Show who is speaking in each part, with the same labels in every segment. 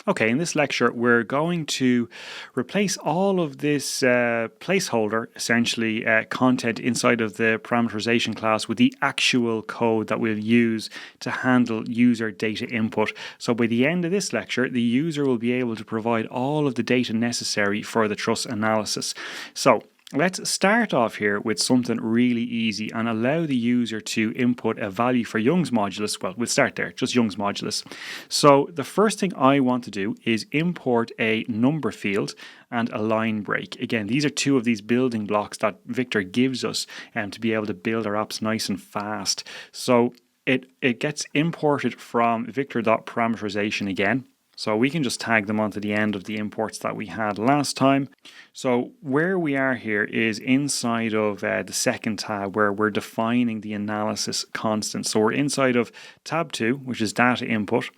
Speaker 1: Okay, in this lecture, we're going to replace all of this placeholder, essentially content inside of the parameterization class with the actual code that we'll use to handle user data input. So by the end of this lecture, the user will be able to provide all of the data necessary for the Truss analysis. So let's start off here with something really easy and allow the user to input a value for Young's modulus. Well, we'll start there, just Young's modulus. So the first thing I want to do is import a number field and a line break. Again, these are two of these building blocks that Victor gives us to be able to build our apps nice and fast. So it gets imported from VIKTOR.parameterization again. So we can just tag them onto the end of the imports that we had last time. So where we are here is inside of the second tab where we're defining the analysis constant. So we're inside of tab 2, which is data input.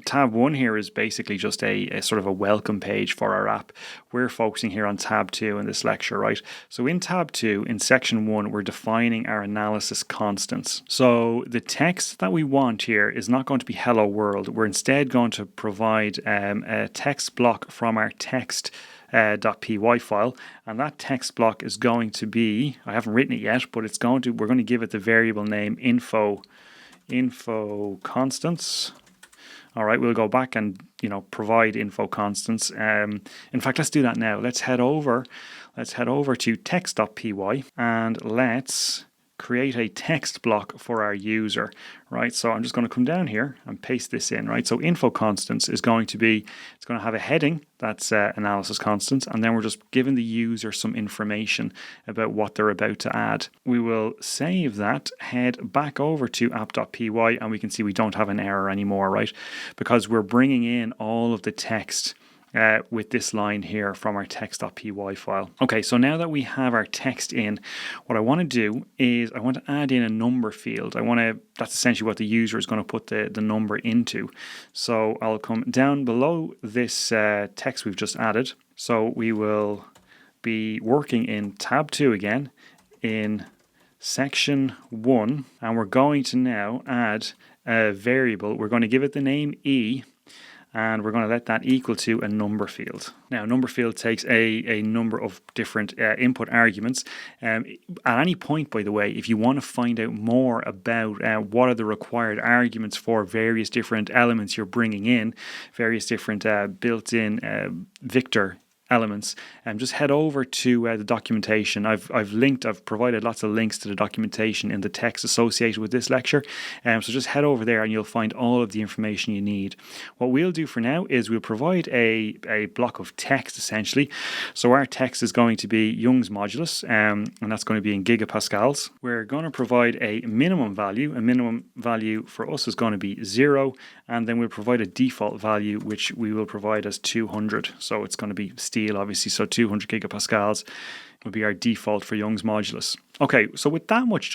Speaker 1: Tab 1 here is basically just a sort of a welcome page for our app. We're focusing here on tab 2 in this lecture, right? So in tab 2, in section 1, we're defining our analysis constants. So the text that we want here is not going to be hello world. We're instead going to provide a text block from our text.py file, and that text block is going to be, I haven't written it yet, but we're going to give it the variable name info constants. All right, we'll go back and provide info constants. In fact, let's do that now. Let's head over to text.py and let's create a text block for our user, right? So I'm just going to come down here and paste this in, right? So info constants is going to have a heading that's analysis constants, and then we're just giving the user some information about what they're about to add. We will save that, head back over to app.py, and we can see we don't have an error anymore, right? Because we're bringing in all of the text with this line here from our text.py file. Okay, so now that we have our text in, what I want to do is I want to add in a number field. That's essentially what the user is going to put the number into. So I'll come down below this text we've just added. So we will be working in tab 2 again in section 1, and we're going to now add a variable. We're going to give it the name E, and we're going to let that equal to a number field. Now, a number field takes a number of different input arguments. At any point, by the way, if you want to find out more about what are the required arguments for various different elements you're bringing in, various different built-in Victor elements, and just head over to the documentation. I've provided lots of links to the documentation in the text associated with this lecture, so just head over there and you'll find all of the information you need. What we'll do for now is we'll provide a block of text essentially. So our text is going to be Young's modulus, and that's going to be in gigapascals. We're going to provide a minimum value. A minimum value for us is going to be 0, and then we'll provide a default value which we will provide as 200. So it's going to be steel, obviously, so 200 gigapascals will be our default for Young's modulus. Okay, so with that much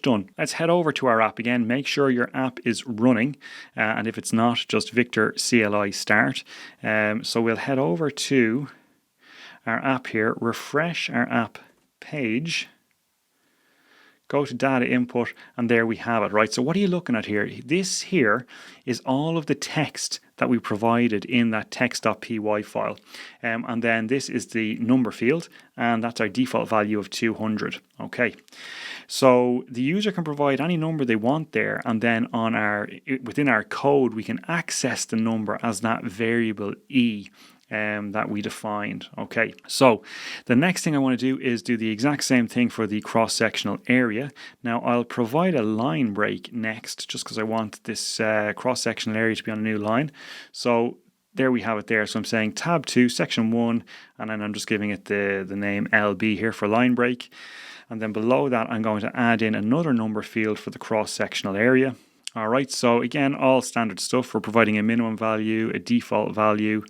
Speaker 1: done, let's head over to our app again. Make sure your app is running, and if it's not, just Victor CLI start. So we'll head over to our app here, refresh our app page, go to data input, and there we have it, right? So what are you looking at here? This here is all of the text that we provided in that text.py file. And then this is the number field, and that's our default value of 200. Okay, so the user can provide any number they want there, and then within our code, we can access the number as that variable E that we defined. Okay, so the next thing I want to do is do the exact same thing for the cross-sectional area. Now I'll provide a line break next, just because I want this cross-sectional area to be on a new line. So there we have it there. So I'm saying tab 2, section 1, and then I'm just giving it the name LB here for line break. And then below that, I'm going to add in another number field for the cross-sectional area. All right, so again, all standard stuff. We're providing a minimum value, a default value.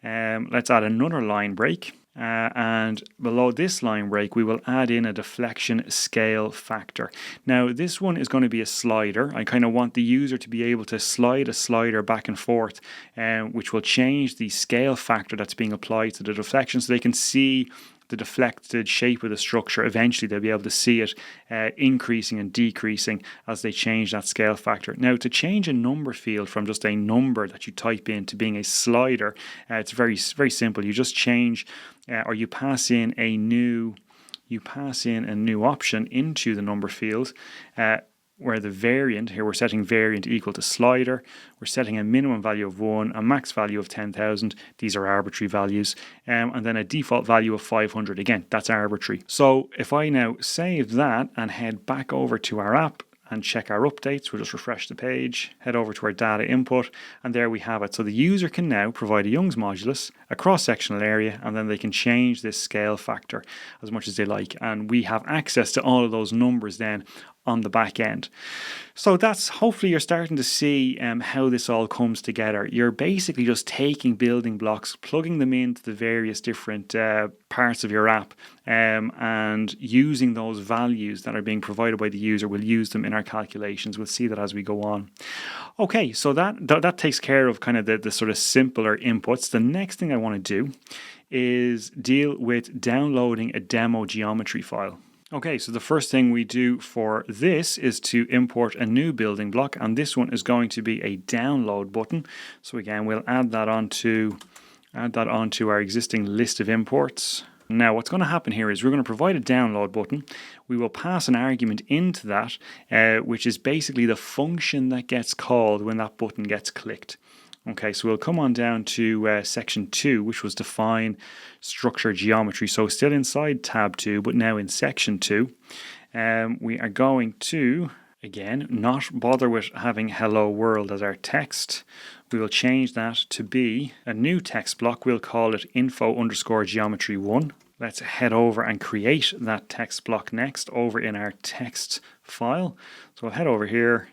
Speaker 1: Let's add another line break. And below this line break, we will add in a deflection scale factor. Now, this one is going to be a slider. I kind of want the user to be able to slide a slider back and forth, which will change the scale factor that's being applied to the deflection, so they can see the deflected shape of the structure, eventually they'll be able to see it increasing and decreasing as they change that scale factor. Now, to change a number field from just a number that you type in to being a slider, it's very, very simple. You just change or you pass in a new option into the number field where the variant, here we're setting variant equal to slider, we're setting a minimum value of 1, a max value of 10,000, these are arbitrary values, and then a default value of 500, again, that's arbitrary. So if I now save that and head back over to our app and check our updates, we'll just refresh the page, head over to our data input, and there we have it. So the user can now provide a Young's modulus, a cross-sectional area, and then they can change this scale factor as much as they like. And we have access to all of those numbers then on the back end. So that's, hopefully you're starting to see how this all comes together. You're basically just taking building blocks, plugging them into the various different parts of your app, and using those values that are being provided by the user. We'll use them in our calculations. We'll see that as we go on. Okay, so that takes care of kind of the sort of simpler inputs. The next thing I want to do is deal with downloading a demo geometry file. Okay, so the first thing we do for this is to import a new building block, and this one is going to be a download button. So again, we'll add that onto our existing list of imports. Now what's going to happen here is we're going to provide a download button. We will pass an argument into that, which is basically the function that gets called when that button gets clicked. Okay, so we'll come on down to section 2, which was define structure geometry. So still inside tab 2, but now in section 2. We are going to, again, not bother with having hello world as our text. We will change that to be a new text block. We'll call it info_geometry1. Let's head over and create that text block next over in our text file. So we'll head over here.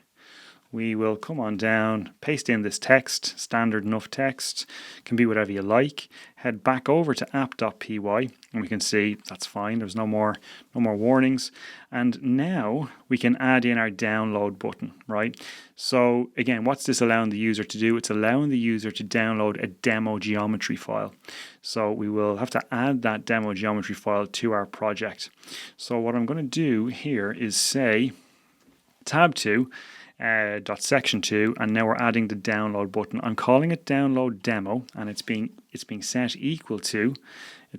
Speaker 1: We will come on down, paste in this text, standard enough text, can be whatever you like. Head back over to app.py, and we can see that's fine. There's no more warnings. And now we can add in our download button, right? So again, what's this allowing the user to do? It's allowing the user to download a demo geometry file. So we will have to add that demo geometry file to our project. So what I'm going to do here is say tab 2, .section 2, and now we're adding the download button. I'm calling it download demo, and it's being set equal to the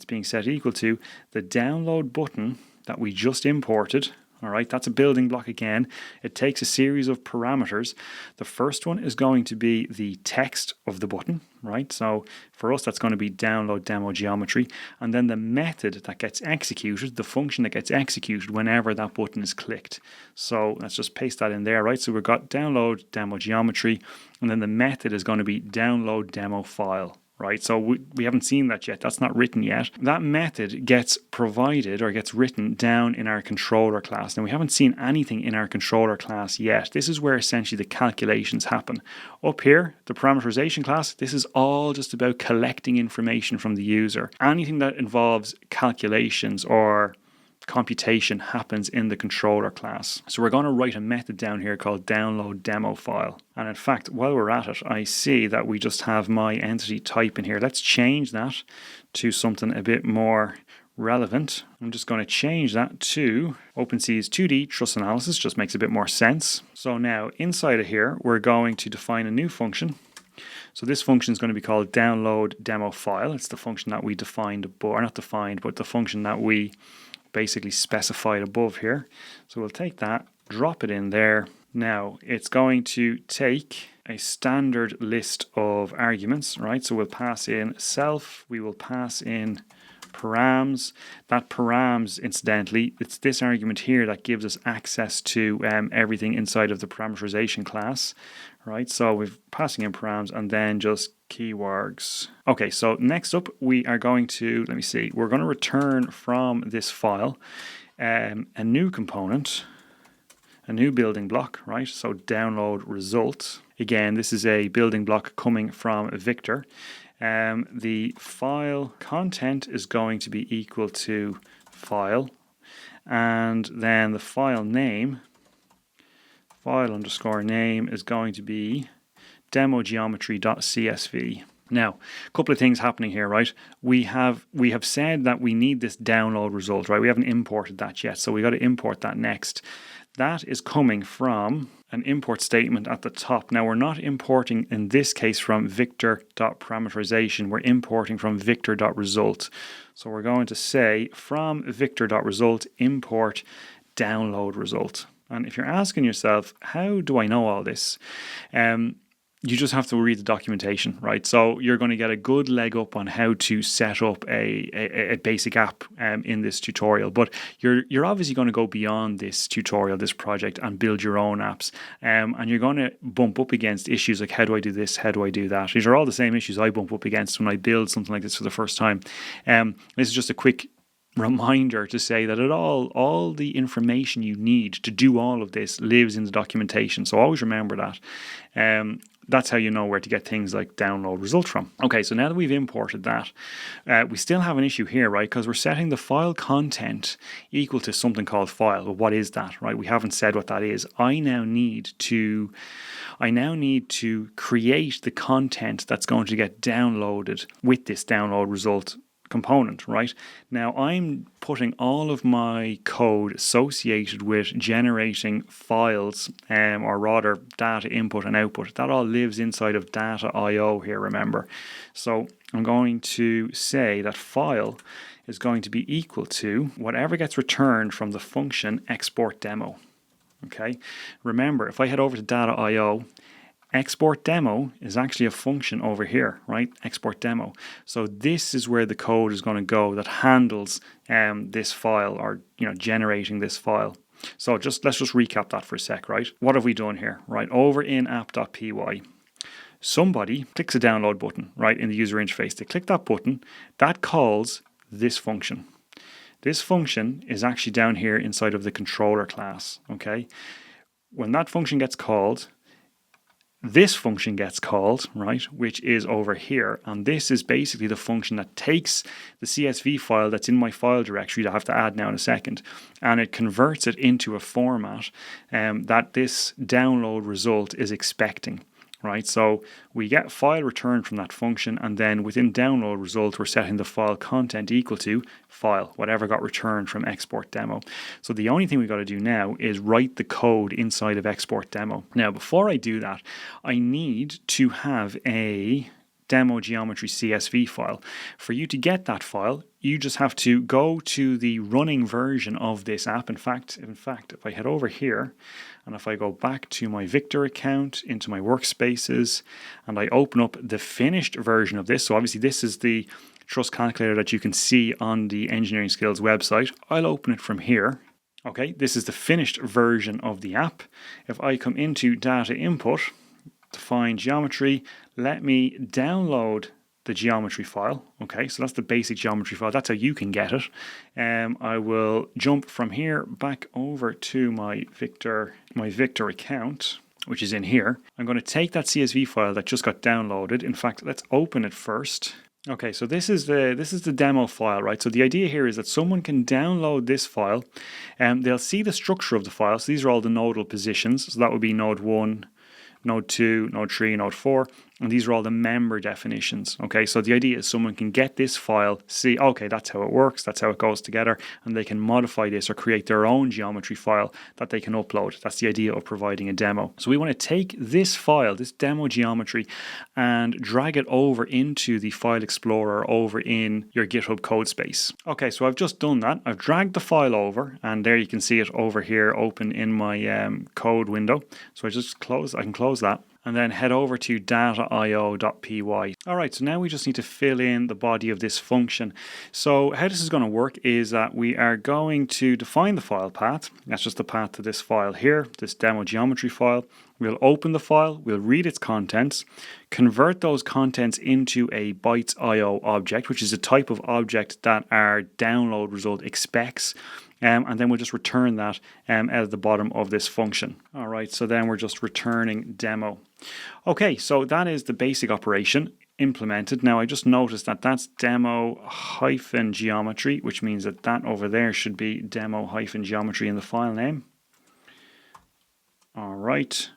Speaker 1: download button that we just imported. All right, that's a building block again. It takes a series of parameters. The first one is going to be the text of the button, right? So for us, that's going to be download demo geometry. And then the method that gets executed, the function that gets executed whenever that button is clicked. So let's just paste that in there, right? So we've got download demo geometry, and then the method is going to be download demo file. Right, so we haven't seen that yet. That's not written yet. That method gets provided or gets written down in our controller class. Now, we haven't seen anything in our controller class yet. This is where essentially the calculations happen. Up here, the parameterization class, this is all just about collecting information from the user. Anything that involves calculations or computation happens in the controller class. So we're going to write a method down here called download demo file. And in fact, while we're at it, I see that we just have my entity type in here. Let's change that to something a bit more relevant. I'm just going to change that to OpenSees 2D Truss analysis, just makes a bit more sense. So now inside of here, we're going to define a new function. So this function is going to be called download demo file. It's the function that we defined above, or not defined, but the function that we basically specified above here. So we'll take that, drop it in there. Now it's going to take a standard list of arguments, right? So we'll pass in self, we will pass in params. That params, incidentally, it's this argument here that gives us access to everything inside of the parameterization class, right? So we're passing in params and then just keywords. Okay, so next up we are going to, let me see, we're going to return from this file a new component, a new building block, right? So download result. Again, this is a building block coming from Victor. The file content is going to be equal to file, and then the file name, file_name is going to be demogeometry.csv. Now, a couple of things happening here, right? We have said that we need this download result, right? We haven't imported that yet, so we got to import that next. That is coming from an import statement at the top. Now, we're not importing, in this case, from victor.parameterization. We're importing from victor.result. So we're going to say from victor.result, import download result. And if you're asking yourself, how do I know all this? You just have to read the documentation, right? So you're going to get a good leg up on how to set up a basic app in this tutorial. But you're obviously going to go beyond this tutorial, this project, and build your own apps. And you're going to bump up against issues like, how do I do this? How do I do that? These are all the same issues I bump up against when I build something like this for the first time. This is just a quick reminder to say that all the information you need to do all of this lives in the documentation. So always remember that. That's how you know where to get things like download result from. Okay, so now that we've imported that, we still have an issue here, right? Because we're setting the file content equal to something called file. Well, what is that, right? We haven't said what that is. I now need to create the content that's going to get downloaded with this download result component, right? Now I'm putting all of my code associated with generating files, or rather data input and output. That all lives inside of data.io here, remember. So I'm going to say that file is going to be equal to whatever gets returned from the function export demo. Okay, remember, if I head over to data.io, export demo is actually a function over here, right? Export demo. So this is where the code is going to go that handles this file, or generating this file. So let's just recap that for a sec, right? What have we done here, right? Over in app.py, somebody clicks a download button, right, in the user interface. They click that button, that calls this function. This function is actually down here inside of the controller class, okay? When that function gets called, this function gets called, right, which is over here. And this is basically the function that takes the CSV file that's in my file directory that I have to add now in a second, and it converts it into a format that this download result is expecting. Right, so we get file returned from that function, and then within download result, we're setting the file content equal to file, whatever got returned from export demo. So the only thing we got to do now is write the code inside of export demo. Now, before I do that, I need to have a demo geometry CSV file. For you to get that file, you just have to go to the running version of this app. In fact, if I head over here, and if I go back to my Victor account, into my workspaces, and I open up the finished version of this, so obviously this is the Truss calculator that you can see on the Engineering Skills website. I'll open it from here. Okay, this is the finished version of the app. If I come into data input, define geometry, let me download the geometry file. Okay, so that's the basic geometry file. That's how you can get it. I will jump from here back over to my Victor account, which is in here. I'm going to take that CSV file that just got downloaded. In fact, let's open it first. Okay, so this is the demo file, right? So the idea here is that someone can download this file, and they'll see the structure of the file. So these are all the nodal positions. So that would be node 1, node 2, node 3, node 4, and these are all the member definitions. Okay, so the idea is someone can get this file, see, okay, that's how it works, that's how it goes together, and they can modify this or create their own geometry file that they can upload. That's the idea of providing a demo. So we want to take this file, this demo geometry, and drag it over into the file explorer over in your GitHub code space. Okay, so I've just done that. I've dragged the file over, and there you can see it over here open in my code window. So I can close that, and then head over to data.io.py. All right, so now we just need to fill in the body of this function. So how this is going to work is that we are going to define the file path. That's just the path to this file here, this demo geometry file. We'll open the file, we'll read its contents, convert those contents into a bytes.io object, which is a type of object that our download result expects. And then we'll just return that out of the bottom of this function. All right, so then we're just returning demo. Okay, so that is the basic operation implemented. Now I just noticed that that's demo-geometry, which means that over there should be demo-geometry in the file name. All right,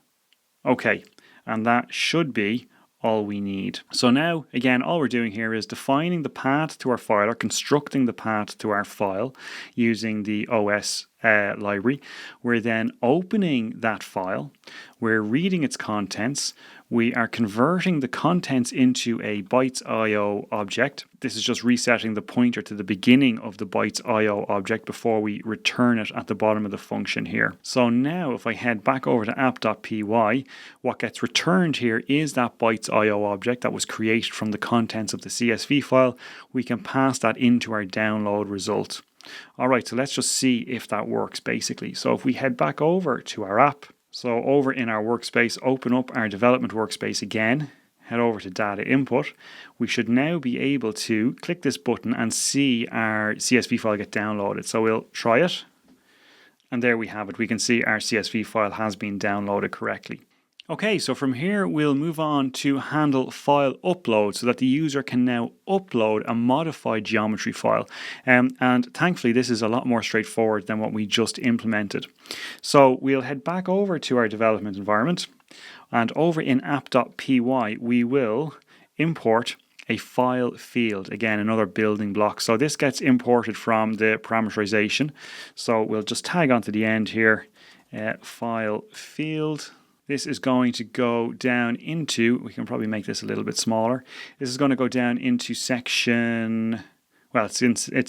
Speaker 1: okay, and that should be all we need. So now, again, all we're doing here is defining the path to our file, or constructing the path to our file using the OS library. We're then opening that file, we're reading its contents, we are converting the contents into a bytes.io object. This is just resetting the pointer to the beginning of the bytes.io object before we return it at the bottom of the function here. So now if I head back over to app.py, what gets returned here is that bytes.io object that was created from the contents of the CSV file. We can pass that into our download result. All right, so let's just see if that works basically. So if we head back over to our app, so over in our workspace, open up our development workspace again, head over to data input, we should now be able to click this button and see our CSV file get downloaded. So we'll try it, and there we have it. We can see our CSV file has been downloaded correctly. Okay, so from here we'll move on to handle file upload so that the user can now upload a modified geometry file. And thankfully this is a lot more straightforward than what we just implemented. So we'll head back over to our development environment, and over in app.py we will import a file field, again another building block. So this gets imported from the parameterization. So we'll just tag onto the end here, file field. This is going to go down into, we can probably make this a little bit smaller. This is going to go down into section, well, it's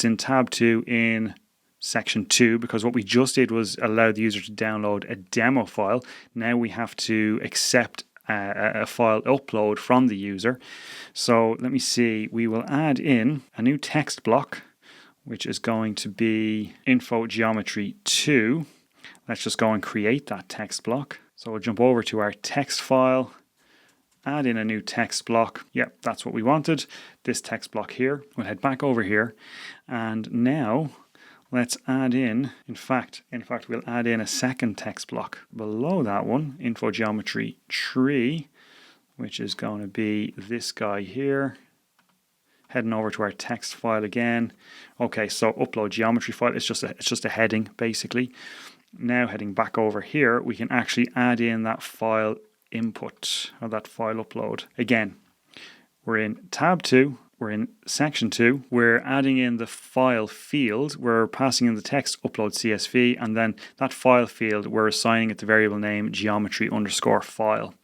Speaker 1: in tab 2 in section 2, because what we just did was allow the user to download a demo file. Now we have to accept a file upload from the user. So let me see, we will add in a new text block, which is going to be info geometry 2. Let's just go and create that text block. So we'll jump over to our text file, add in a new text block. Yep, that's what we wanted, this text block here. We'll head back over here, and now let's add in fact, we'll add in a second text block below that one, info geometry tree, which is going to be this guy here. Heading over to our text file again. Okay, so upload geometry file, it's just a heading basically. Now heading back over here, we can actually add in that file input, or that file upload. Again, we're in tab 2, we're in section 2, we're adding in the file field, we're passing in the text upload CSV, and then that file field, we're assigning it the variable name geometry_file.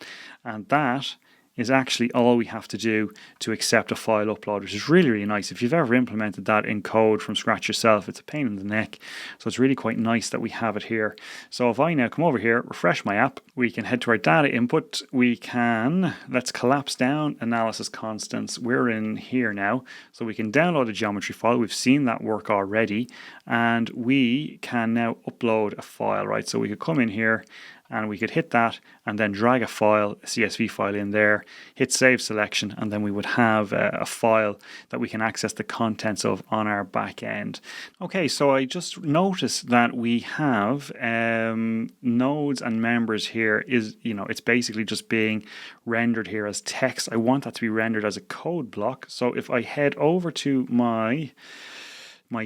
Speaker 1: And that is actually all we have to do to accept a file upload, which is really, really nice. If you've ever implemented that in code from scratch yourself, it's a pain in the neck. So it's really quite nice that we have it here. So if I now come over here, refresh my app, we can head to our data input. Let's collapse down analysis constants. We're in here now. So we can download a geometry file. We've seen that work already. And we can now upload a file, right? So we could come in here and we could hit that and then drag a CSV file in there, hit save selection, and then we would have a file that we can access the contents of on our back end. Okay, so I just noticed that we have nodes and members here it's basically just being rendered here as text. I want that to be rendered as a code block. So if I head over to my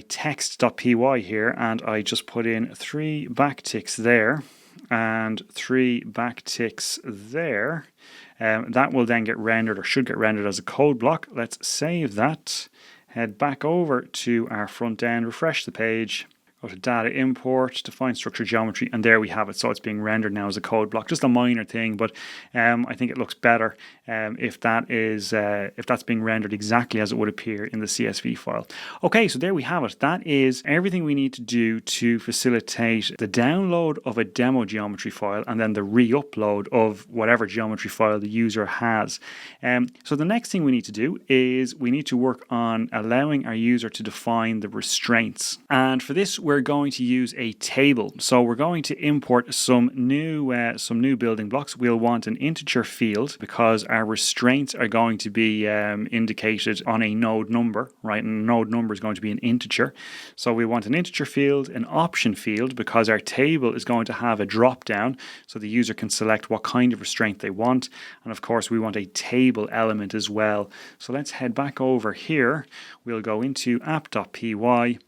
Speaker 1: text.py here and I just put in 3 backticks there, and 3 backticks there, that will then get rendered, or should get rendered, as a code block. Let's save that, head back over to our front end, refresh the page, go to data import, define structure geometry, and there we have it. So it's being rendered now as a code block. Just a minor thing, but I think it looks better if that's being rendered exactly as it would appear in the CSV file. Okay, so there we have it. That is everything we need to do to facilitate the download of a demo geometry file and then the re-upload of whatever geometry file the user has. So the next thing we need to do is we need to work on allowing our user to define the restraints. And for this, we're going to use a table. So we're going to import some new building blocks. We'll want an integer field because our restraints are going to be indicated on a node number, right? And a node number is going to be an integer. So we want an integer field, an option field, because our table is going to have a drop down so the user can select what kind of restraint they want. And of course, we want a table element as well. So let's head back over here. We'll go into app.py.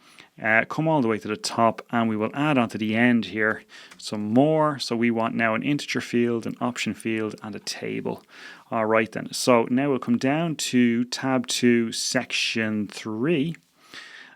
Speaker 1: come all the way to the top, and we will add onto the end here some more. So we want now an integer field, an option field, and a table. All right then, so now we'll come down to tab 2, section 3,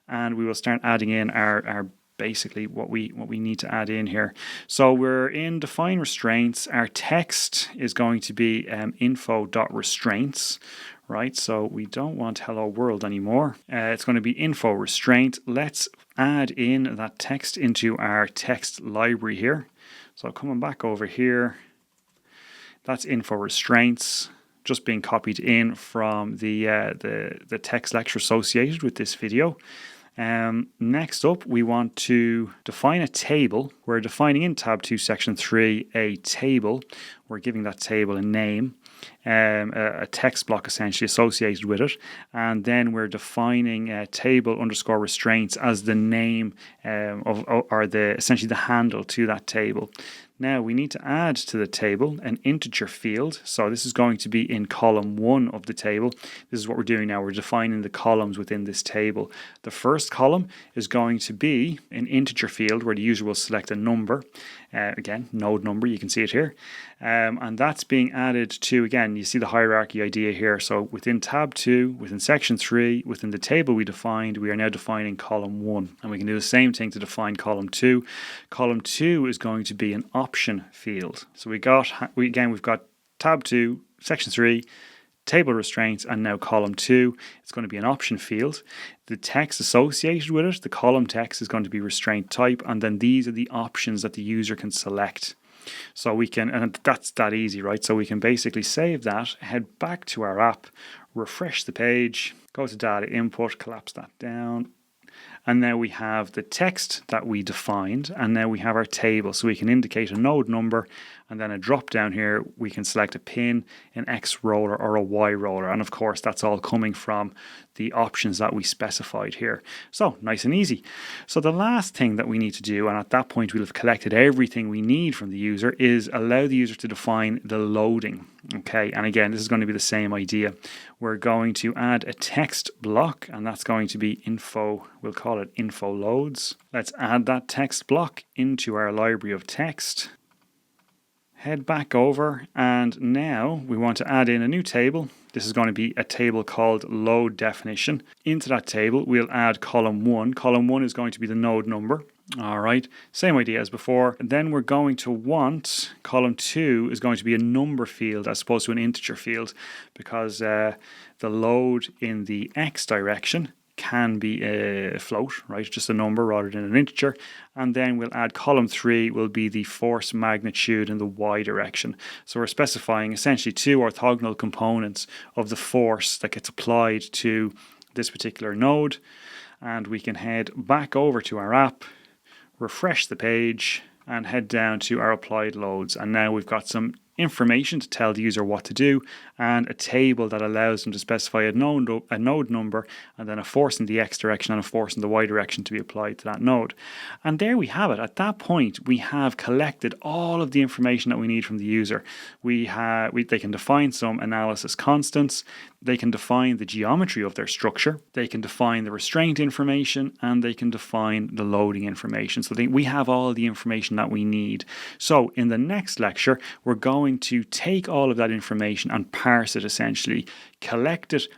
Speaker 1: and we will start adding in our basically what we need to add in here. So we're in define restraints. Our text is going to be info.restraints, right? So we don't want hello world anymore. It's going to be info restraint. Let's add in that text into our text library here. So coming back over here, that's info restraints, just being copied in from the text lecture associated with this video. Next up, we want to define a table. We're defining in tab 2, section 3, a table. We're giving that table a name, a text block essentially associated with it. And then we're defining a table underscore restraints as the name or essentially the handle to that table. Now we need to add to the table an integer field. So this is going to be in column 1 of the table. This is what we're doing now. We're defining the columns within this table. The first column is going to be an integer field where the user will select a number. Again, node number, you can see it here. And that's being added to, again, you see the hierarchy idea here. So within tab 2, within section 3, within the table we defined, we are now defining column 1. And we can do the same thing to define column 2. Column 2 is going to be an option field. So we've got tab 2, section 3, table restraints, and now column 2. It's going to be an option field. The text associated with it, the column text, is going to be restraint type, and then these are the options that the user can select. So we can, and that's that easy, right? So we can basically save that, head back to our app, refresh the page, go to data input, collapse that down. And now we have the text that we defined, and now we have our table. So we can indicate a node number, and then a drop down here, we can select a pin, an X roller, or a Y roller. And of course, that's all coming from the options that we specified here. So nice and easy. So the last thing that we need to do, and at that point we'll have collected everything we need from the user, is allow the user to define the loading. Okay, and again, this is going to be the same idea. We're going to add a text block, and that's going to be info, we'll call it info loads. Let's add that text block into our library of text. Head back over, and now we want to add in a new table. This is going to be a table called load definition. Into that table, we'll add column 1. Column 1 is going to be the node number. All right, same idea as before. And then we're going to want column 2 is going to be a number field as opposed to an integer field, because the load in the X direction can be a float, right? Just a number rather than an integer. And then we'll add column 3 will be the force magnitude in the Y direction. So we're specifying essentially 2 orthogonal components of the force that gets applied to this particular node. And we can head back over to our app, refresh the page, and head down to our applied loads. And now we've got some information to tell the user what to do, and a table that allows them to specify a node number, and then a force in the X direction and a force in the Y direction to be applied to that node. And there we have it. At that point, we have collected all of the information that we need from the user. They can define some analysis constants, they can define the geometry of their structure, they can define the restraint information, and they can define the loading information. So we have all the information that we need. So in the next lecture, we're going to take all of that information and parse it essentially, collect it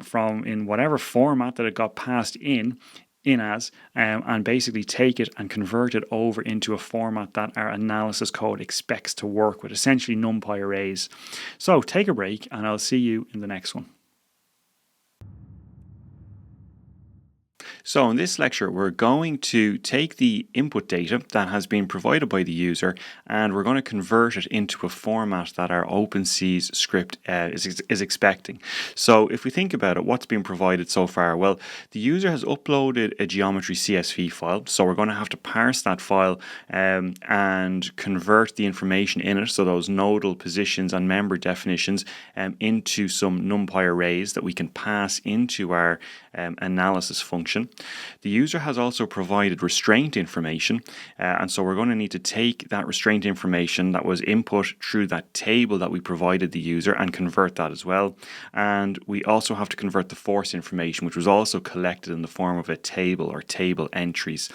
Speaker 1: from in whatever format that it got passed in as, and basically take it and convert it over into a format that our analysis code expects to work with, essentially NumPy arrays. So take a break, and I'll see you in the next one. So in this lecture, we're going to take the input data that has been provided by the user, and we're going to convert it into a format that our OpenSees script is expecting. So if we think about it, what's been provided so far? Well, the user has uploaded a geometry CSV file, so we're going to have to parse that file and convert the information in it, so those nodal positions and member definitions, into some NumPy arrays that we can pass into our analysis function. The user has also provided restraint information, and so we're going to need to take that restraint information that was input through that table that we provided the user and convert that as well. And we also have to convert the force information, which was also collected in the form of a table or table entries.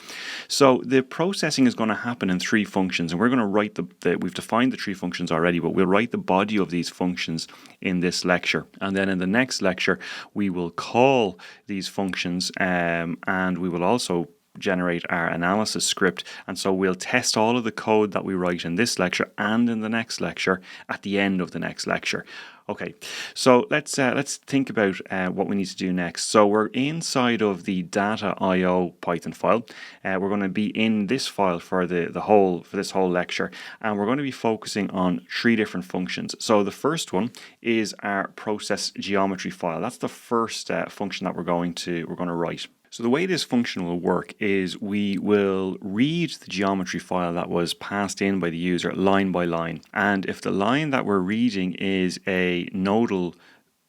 Speaker 1: So the processing is going to happen in three functions, and we're going to write we've defined the three functions already, but we'll write the body of these functions in this lecture. And then in the next lecture, we will call these functions and we will also generate our analysis script. And so we'll test all of the code that we write in this lecture and in the next lecture at the end of the next lecture. Okay, so let's think about what we need to do next. So we're inside of the data.io Python file. We're going to be in this file for this whole lecture, and we're going to be focusing on three different functions. So the first one is our process geometry file. That's the first function that we're going to write. So the way this function will work is we will read the geometry file that was passed in by the user line by line. And if the line that we're reading is a nodal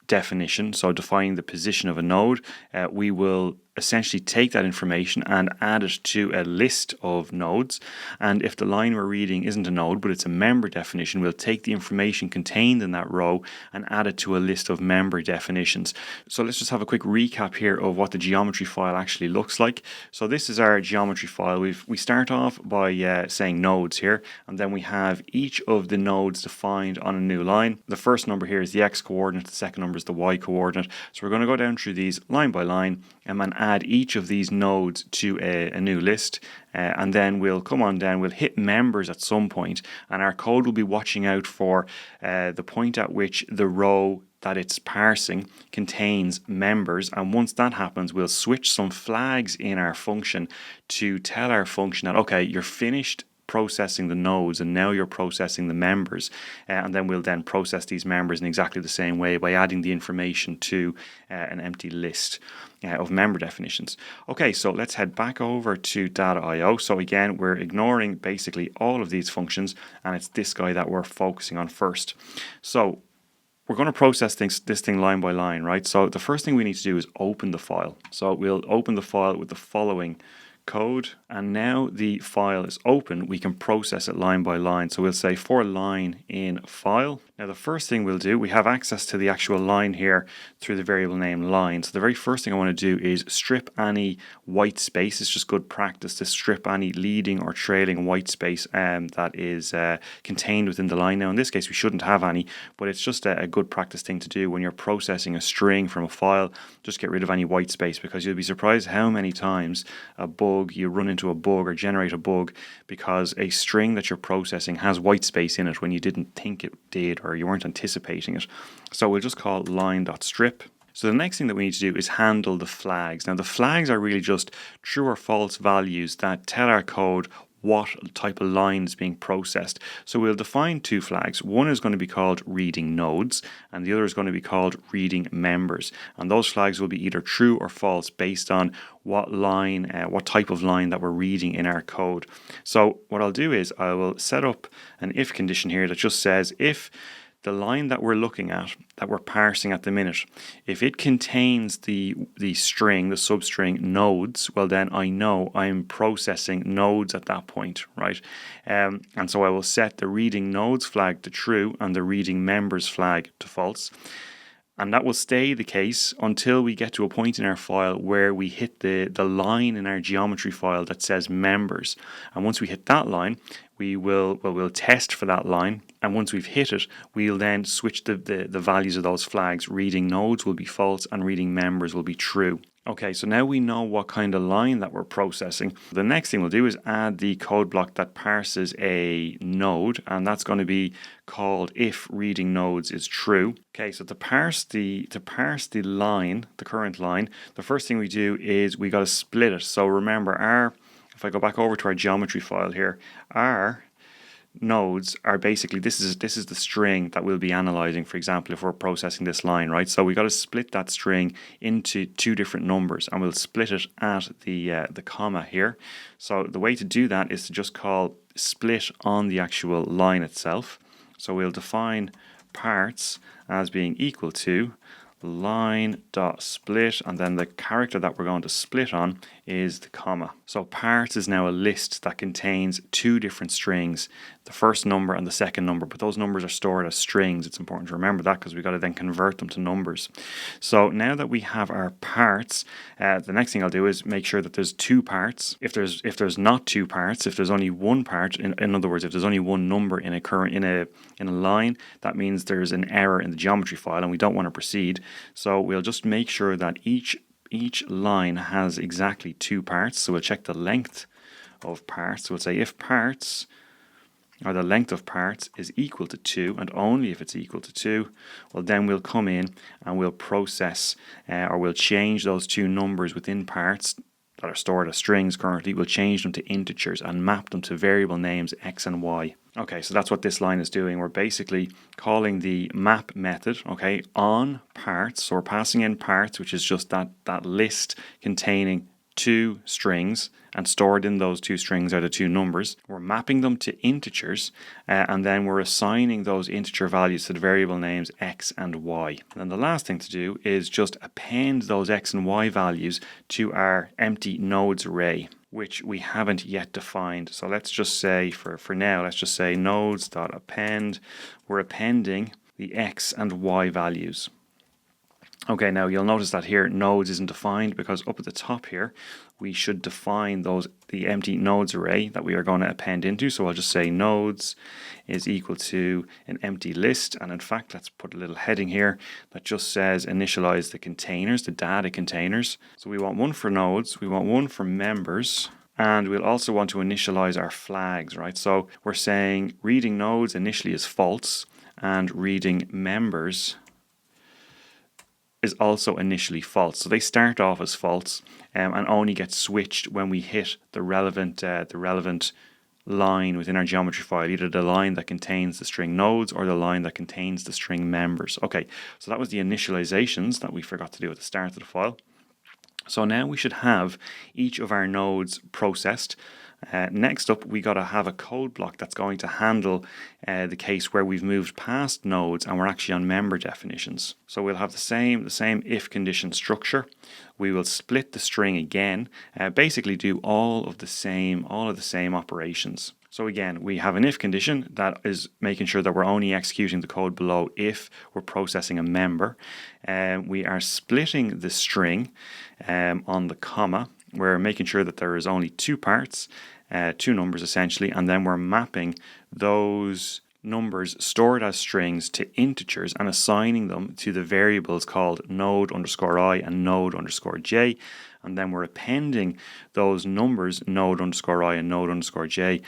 Speaker 1: definition, so defining the position of a node, we will essentially take that information and add it to a list of nodes. And if the line we're reading isn't a node but it's a member definition, we'll take the information contained in that row and add it to a list of member definitions. So let's just have a quick recap here of what the geometry file actually looks like. So this is our geometry file. We start off by saying nodes here, and then we have each of the nodes defined on a new line. The first number here is the x coordinate, the second number is the y coordinate. So we're going to go down through these line by line and add each of these nodes to a new list, and then we'll come on down, we'll hit members at some point, and our code will be watching out for the point at which the row that it's parsing contains members, and once that happens, we'll switch some flags in our function to tell our function that, okay, you're finished processing the nodes and now you're processing the members, and then we'll then process these members in exactly the same way by adding the information to an empty list of member definitions. Okay, so let's head back over to data.io. So again, we're ignoring basically all of these functions, and it's this guy that we're focusing on first. So we're going to process this thing line by line, right? So the first thing we need to do is open the file. So we'll open the file with the following code, and now the file is open, we can process it line by line. So we'll say for line in file. Now the first thing we'll do, we have access to the actual line here through the variable name line. So the very first thing I want to do is strip any white space. It's just good practice to strip any leading or trailing white space that is contained within the line. Now in this case we shouldn't have any, but it's just a good practice thing to do when you're processing a string from a file. Just get rid of any white space, because you'll be surprised how many times you run into a bug or generate a bug because a string that you're processing has white space in it when you didn't think it did or you weren't anticipating it. So we'll just call line.strip. So the next thing that we need to do is handle the flags. Now the flags are really just true or false values that tell our code what type of line is being processed. So we'll define two flags. One is going to be called reading nodes, and the other is going to be called reading members. And those flags will be either true or false based on what type of line that we're reading in our code. So what I'll do is I will set up an if condition here that just says if the line that we're looking at, that we're parsing at the minute, if it contains the string, the substring nodes, well then I know I'm processing nodes at that point, right? And so I will set the reading nodes flag to true and the reading members flag to false. And that will stay the case until we get to a point in our file where we hit the line in our geometry file that says members. And once we hit that line, we'll test for that line. And once we've hit it, we'll then switch the values of those flags. Reading nodes will be false and reading members will be true. Okay, so now we know what kind of line that we're processing. The next thing we'll do is add the code block that parses a node, and that's going to be called if reading nodes is true. Okay, so to parse the line, the current line, the first thing we do is we got to split it. So remember, if I go back over to our geometry file here, our nodes are basically, this is the string that we'll be analyzing, for example, if we're processing this line, right? So we got to split that string into two different numbers, and we'll split it at the comma here. So the way to do that is to just call split on the actual line itself. So we'll define parts as being equal to, line.split, and then the character that we're going to split on is the comma. So parts is now a list that contains two different strings, the first number and the second number, but those numbers are stored as strings. It's important to remember that because we've got to then convert them to numbers. So now that we have our parts, the next thing I'll do is make sure that there's two parts. If there's not two parts, if there's only one part, in other words, if there's only one number in a line, that means there's an error in the geometry file and we don't want to proceed. So we'll just make sure that each line has exactly two parts. So we'll check the length of parts. So we'll say if parts, or the length of parts, is equal to 2, and only if it's equal to 2, well then we'll come in and we'll process or we'll change those two numbers within parts that are stored as strings currently. We'll change them to integers and map them to variable names x and y. Okay, so that's what this line is doing. We're basically calling the map method, okay, on parts. So we're passing in parts, which is just that list containing two strings, and stored in those two strings are the two numbers. We're mapping them to integers, and then we're assigning those integer values to the variable names x and y. And then the last thing to do is just append those x and y values to our empty nodes array, which we haven't yet defined. So let's just say, for now, let's just say nodes.append. We're appending the x and y values. Okay, now you'll notice that here nodes isn't defined because up at the top here we should define the empty nodes array that we are going to append into. So I'll just say nodes is equal to an empty list, and in fact let's put a little heading here that just says initialize the containers, the data containers. So we want one for nodes, we want one for members, and we'll also want to initialize our flags, right? So we're saying reading nodes initially is false, and reading members is also initially false. So they start off as false and only get switched when we hit the relevant line within our geometry file, either the line that contains the string nodes or the line that contains the string members. Okay, so that was the initializations that we forgot to do at the start of the file. So now we should have each of our nodes processed. Next up, we got to have a code block that's going to handle the case where we've moved past nodes and we're actually on member definitions. So we'll have the same if condition structure. We will split the string again, basically do all of the same operations. So again, we have an if condition that is making sure that we're only executing the code below if we're processing a member. We are splitting the string on the comma. We're making sure that there is only two parts, two numbers essentially, and then we're mapping those numbers stored as strings to integers and assigning them to the variables called node_i and node_j, and then we're appending those numbers node_i and node_j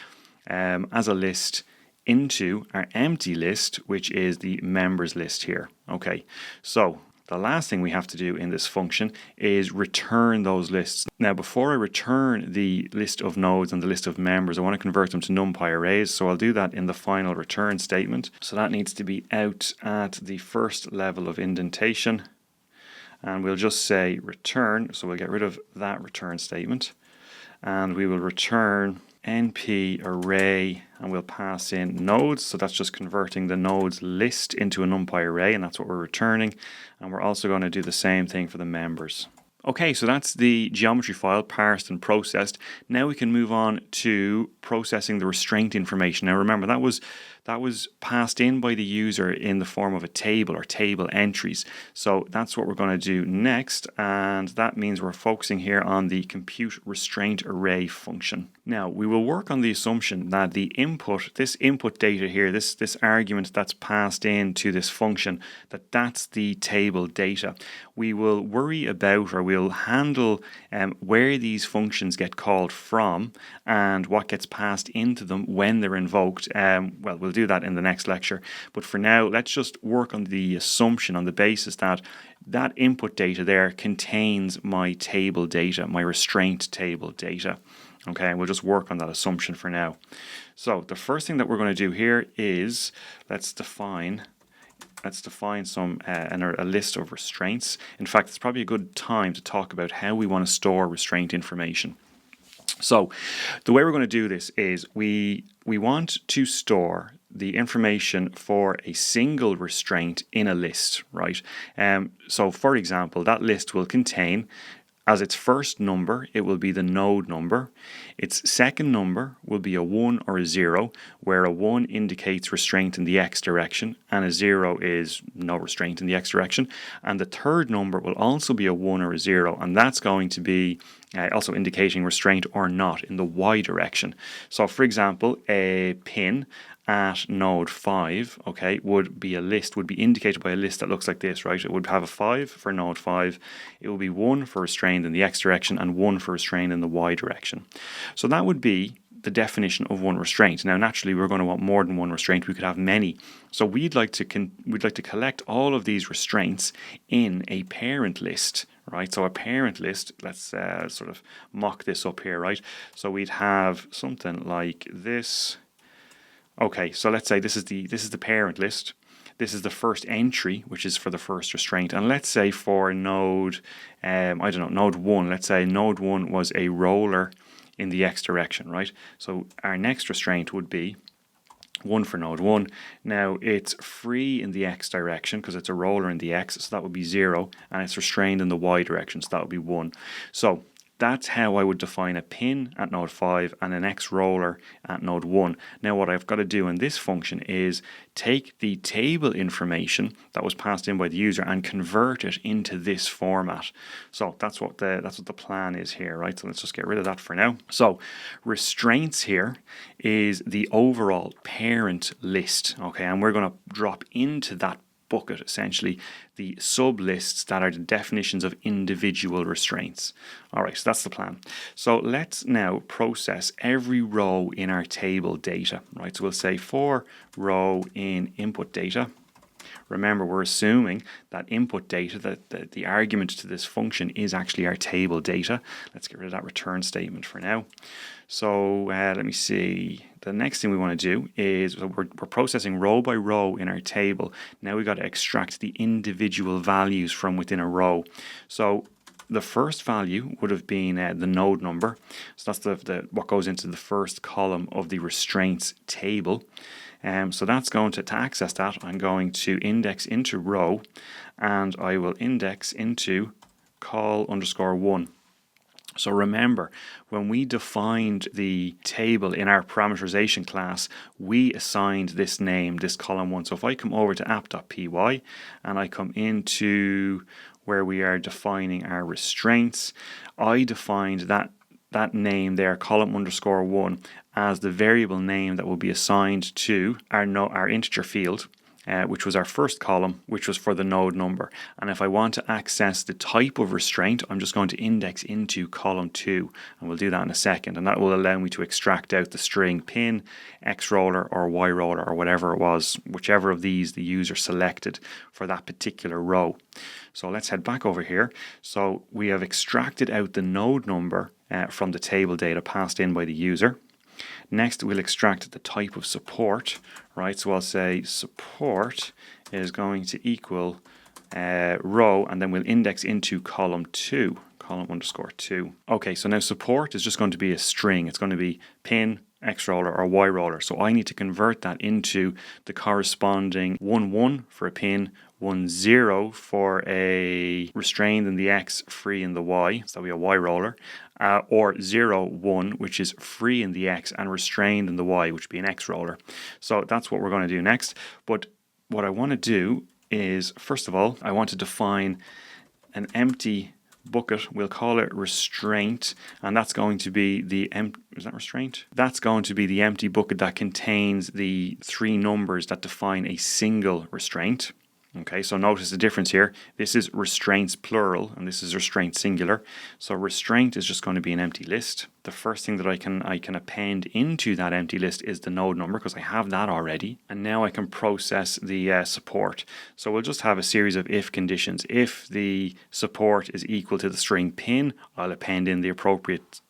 Speaker 1: as a list into our empty list, which is the members list here. Okay, so the last thing we have to do in this function is return those lists. Now, before I return the list of nodes and the list of members, I want to convert them to NumPy arrays, so I'll do that in the final return statement. So that needs to be out at the first level of indentation, and we'll just say return, so we'll get rid of that return statement, and we will return np array, and we'll pass in nodes. So that's just converting the nodes list into a NumPy array, and that's what we're returning. And we're also going to do the same thing for the members. Okay, so that's the geometry file parsed and processed. Now we can move on to processing the restraint information. Now remember, that was passed in by the user in the form of a table or table entries. So that's what we're going to do next, and that means we're focusing here on the compute restraint array function. Now we will work on the assumption that the this input data here, this argument that's passed into this function, that's the table data. We will worry about, or we'll handle where these functions get called from and what gets passed into them when they're invoked. Well, we'll do that in the next lecture. But for now, let's just work on the assumption on the basis that that input data there contains my table data, my restraint table data. Okay, and we'll just work on that assumption for now. So the first thing that we're going to do here is let's define a list of restraints. In fact, it's probably a good time to talk about how we want to store restraint information. So the way we're going to do this is we want to store the information for a single restraint in a list, right? So for example, that list will contain, as its first number, it will be the node number. Its second number will be a 1 or a 0, where a 1 indicates restraint in the x direction and a 0 is no restraint in the x direction. And the third number will also be a 1 or a 0, and that's going to be also indicating restraint or not in the y direction. So for example, a pin at node 5, okay, would be indicated by a list that looks like this, right? It would have a 5 for node 5, it will be 1 for restrained in the x direction and 1 for restrained in the y direction. So that would be the definition of one restraint. Now naturally we're going to want more than one restraint, we could have many. So we'd like to collect all of these restraints in a parent list, right? So a parent list, let's sort of mock this up here, right? So we'd have something like this. Okay, so let's say this is the parent list. This is the first entry, which is for the first restraint. And let's say for node, node 1, let's say node 1 was a roller in the x direction, right? So our next restraint would be 1 for node 1. Now it's free in the x direction because it's a roller in the x, so that would be 0, and it's restrained in the y direction, so that would be 1. So that's how I would define a pin at node 5 and an X roller at node 1. Now what I've got to do in this function is take the table information that was passed in by the user and convert it into this format. So that's what the plan is here, right? So let's just get rid of that for now. So restraints here is the overall parent list, okay, and we're going to drop into that bucket essentially the sub lists that are the definitions of individual restraints. Alright, so that's the plan. So let's now process every row in our table data, right? So we'll say for row in input data. Remember, we're assuming that input data, that the argument to this function is actually our table data. Let's get rid of that return statement for now. So let me see. The next thing we want to do is we're processing row by row in our table. Now we've got to extract the individual values from within a row. So the first value would have been the node number. So that's what goes into the first column of the restraints table. So that's going to access that, I'm going to index into row, and I will index into call_1. So remember, when we defined the table in our parameterization class, we assigned this name, this column 1. So if I come over to app.py and I come into where we are defining our restraints, I defined that name there, column_1, as the variable name that will be assigned to our integer field, which was our first column, which was for the node number. And if I want to access the type of restraint, I'm just going to index into column 2, and we'll do that in a second. And that will allow me to extract out the string pin, X roller or Y roller or whatever it was, whichever of these the user selected for that particular row. So let's head back over here. So we have extracted out the node number from the table data passed in by the user. Next, we'll extract the type of support, right? So I'll say support is going to equal row, and then we'll index into column 2, column_2. Okay, so now support is just going to be a string. It's going to be pin, X roller or Y roller. So I need to convert that into the corresponding 1 for a pin, 1 for a restrained in the X, free in the Y, so that'll be a Y roller, or 1, which is free in the X and restrained in the Y, which would be an X roller. So that's what we're going to do next. But what I want to do is, first of all, I want to define an empty bucket. We'll call it restraint, and that's going to be the restraint? That's going to be the empty bucket that contains the 3 numbers that define a single restraint. Okay, so notice the difference here. This is restraints plural and this is restraint singular. So restraint is just going to be an empty list. The first thing that I can append into that empty list is the node number, because I have that already. And now I can process the support. So we'll just have a series of if conditions. If the support is equal to the string pin, I'll append in the appropriate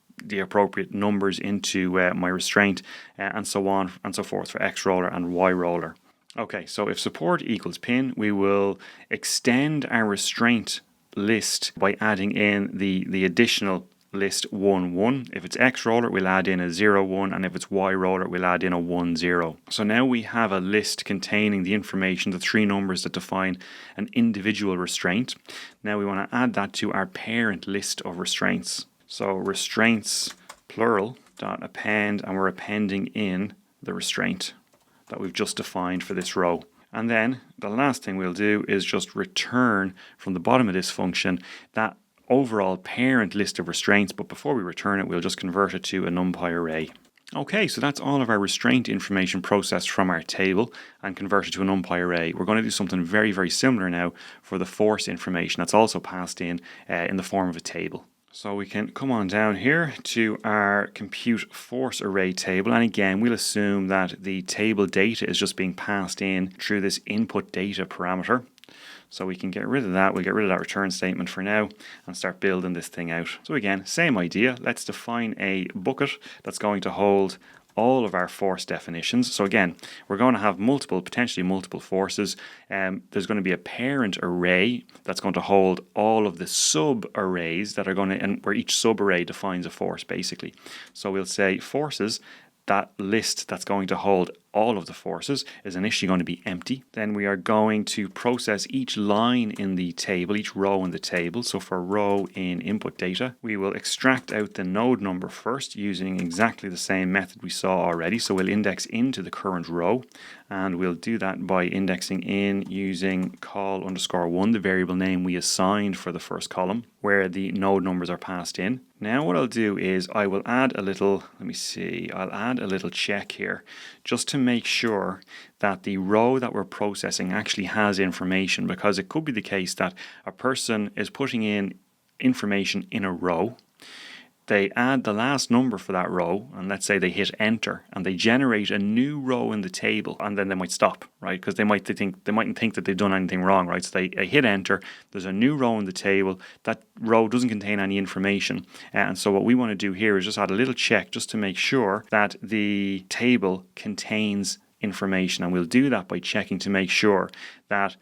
Speaker 1: numbers into my restraint, and so on and so forth for X roller and Y roller. Okay, so if support equals pin, we will extend our restraint list by adding in the additional list 1, 1. If it's X roller, we'll add in a 0, 1, and if it's Y roller, we'll add in a 1, 0. So now we have a list containing the information, the 3 numbers that define an individual restraint. Now we want to add that to our parent list of restraints. So restraints, plural, dot append, and we're appending in the restraint that we've just defined for this row. And then the last thing we'll do is just return from the bottom of this function that overall parent list of restraints, but before we return it, we'll just convert it to a NumPy array. Okay, so that's all of our restraint information processed from our table and converted to a NumPy array. We're going to do something very, very similar now for the force information that's also passed in the form of a table. So we can come on down here to our compute force array table, and again we'll assume that the table data is just being passed in through this input data parameter. So we can get rid of that, we'll get rid of that return statement for now and start building this thing out. So again, same idea, let's define a bucket that's going to hold all of our force definitions. So again, we're going to have potentially multiple forces. There's going to be a parent array that's going to hold all of the sub arrays that are going to, and where each sub array defines a force basically. So we'll say forces, that list that's going to hold all of the forces is initially going to be empty. Then we are going to process each line in the table, each row in the table. So for row in input data, we will extract out the node number first using exactly the same method we saw already. So we'll index into the current row, and we'll do that by indexing in using call_1, the variable name we assigned for the first column, where the node numbers are passed in. Now what I'll do is I will add a little, I'll add a little check here just to make sure that the row that we're processing actually has information, because it could be the case that a person is putting in information in a row, they add the last number for that row, and let's say they hit enter, and they generate a new row in the table, and then they might stop, right? Because they mightn't think that they've done anything wrong, right? So they hit enter, there's a new row in the table, that row doesn't contain any information, and so what we want to do here is just add a little check just to make sure that the table contains information, and we'll do that by checking to make sure that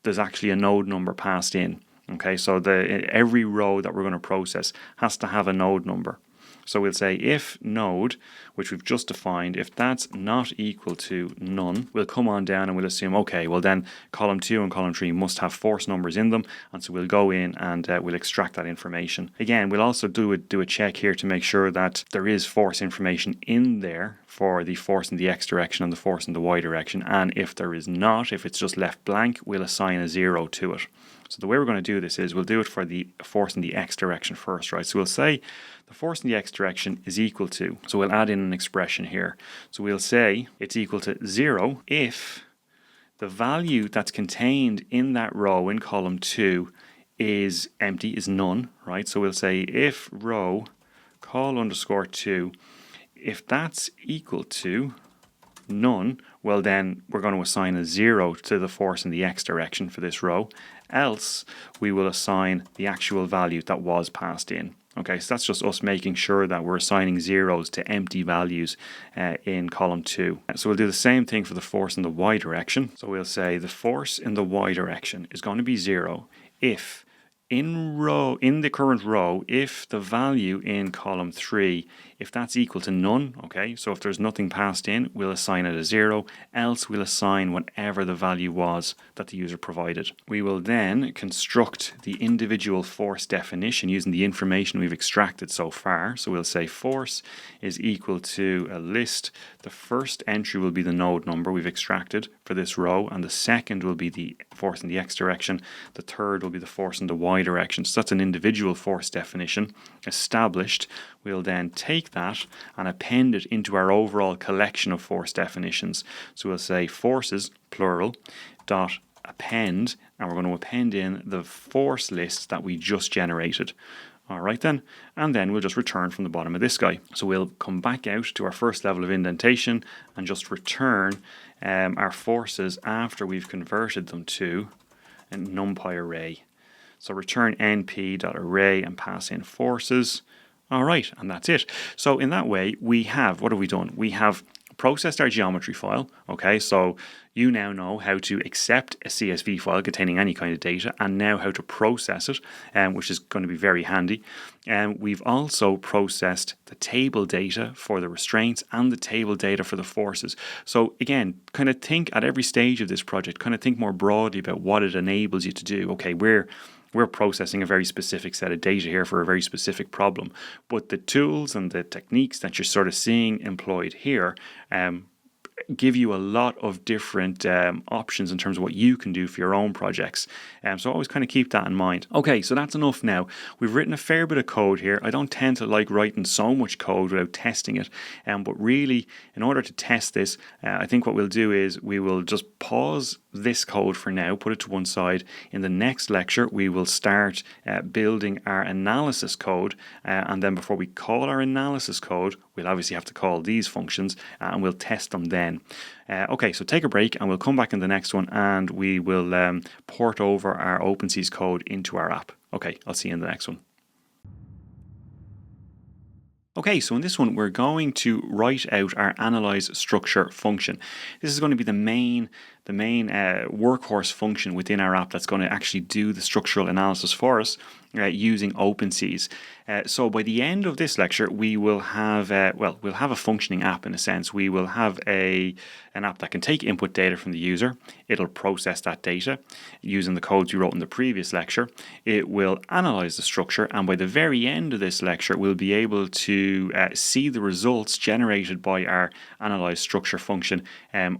Speaker 1: there's actually a node number passed in. Okay, so every row that we're going to process has to have a node number. So we'll say if node, which we've just defined, if that's not equal to none, we'll come on down and we'll assume, okay, well then column 2 and column 3 must have force numbers in them, and so we'll go in and we'll extract that information. Again, we'll also do a check here to make sure that there is force information in there for the force in the X direction and the force in the Y direction, and if there is not, if it's just left blank, we'll assign a 0 to it. So the way we're going to do this is we'll do it for the force in the X direction first, right? So we'll say the force in the X direction is equal to, so we'll add in an expression here. So we'll say it's equal to 0 if the value that's contained in that row in column 2 is empty, is none, right? So we'll say if row call_2, if that's equal to none, well then we're going to assign a 0 to the force in the X direction for this row, else we will assign the actual value that was passed in. Okay, so that's just us making sure that we're assigning zeros to empty values in column 2. So we'll do the same thing for the force in the Y direction. So we'll say the force in the Y direction is going to be 0 if in the current row, if the value in column 3, if that's equal to none, okay, so if there's nothing passed in, we'll assign it a 0, else we'll assign whatever the value was that the user provided. We will then construct the individual force definition using the information we've extracted so far. So we'll say force is equal to a list. The first entry will be the node number we've extracted for this row, and the second will be the force in the X direction. The third will be the force in the Y direction. So that's an individual force definition established. We'll then take that and append it into our overall collection of force definitions. So we'll say forces, plural, dot append, and we're going to append in the force list that we just generated. All right then, and then we'll just return from the bottom of this guy. So we'll come back out to our first level of indentation and just return our forces after we've converted them to a NumPy array. So return np.array and pass in forces. All right, and that's it. So in that way, we have, what have we done? We have processed our geometry file. Okay, so you now know how to accept a CSV file containing any kind of data and now how to process it, which is going to be very handy. And we've also processed the table data for the restraints and the table data for the forces. So again, kind of think at every stage of this project, kind of think more broadly about what it enables you to do. Okay, we're processing a very specific set of data here for a very specific problem, but the tools and the techniques that you're sort of seeing employed here give you a lot of different options in terms of what you can do for your own projects. So always kind of keep that in mind. Okay, so that's enough now. We've written a fair bit of code here. I don't tend to like writing so much code without testing it, but really, in order to test this, I think what we'll do is we will just pause this code for now, put it to one side. In the next lecture, we will start building our analysis code, and then before we call our analysis code, we'll obviously have to call these functions, and we'll test them then. Okay, so take a break and we'll come back in the next one and we will port over our OpenSees code into our app. Okay, I'll see you in the next one. Okay, so in this one, we're going to write out our analyze structure function. This is going to be the main workhorse function within our app that's going to actually do the structural analysis for us using OpenSees. So by the end of this lecture, we will have we'll have a functioning app in a sense. We will have an app that can take input data from the user. It'll process that data using the codes we wrote in the previous lecture. It will analyze the structure, and by the very end of this lecture, we'll be able to see the results generated by our analyze structure function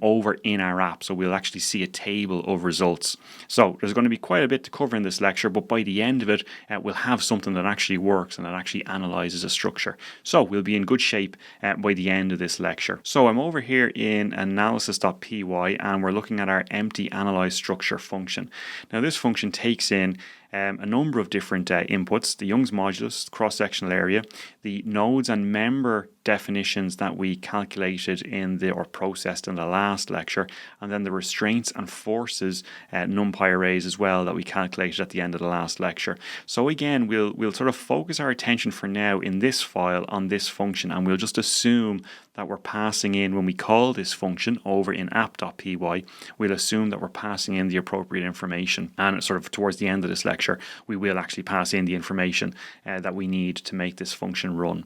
Speaker 1: over in our app. So we'll actually see a table of results. So there's going to be quite a bit to cover in this lecture, but by the end of it, we'll have something that actually works and that actually analyzes a structure. So we'll be in good shape by the end of this lecture. So I'm over here in analysis.py and we're looking at our empty analyze structure function. Now this function takes in a number of different inputs: the Young's modulus, cross-sectional area, the nodes and member definitions that we calculated or processed in the last lecture, and then the restraints and forces numpy arrays as well that we calculated at the end of the last lecture. So again, we'll sort of focus our attention for now in this file on this function, and we'll just assume that we're passing in, when we call this function over in app.py, we'll assume that we're passing in the appropriate information, and sort of towards the end of this lecture we will actually pass in the information that we need to make this function run.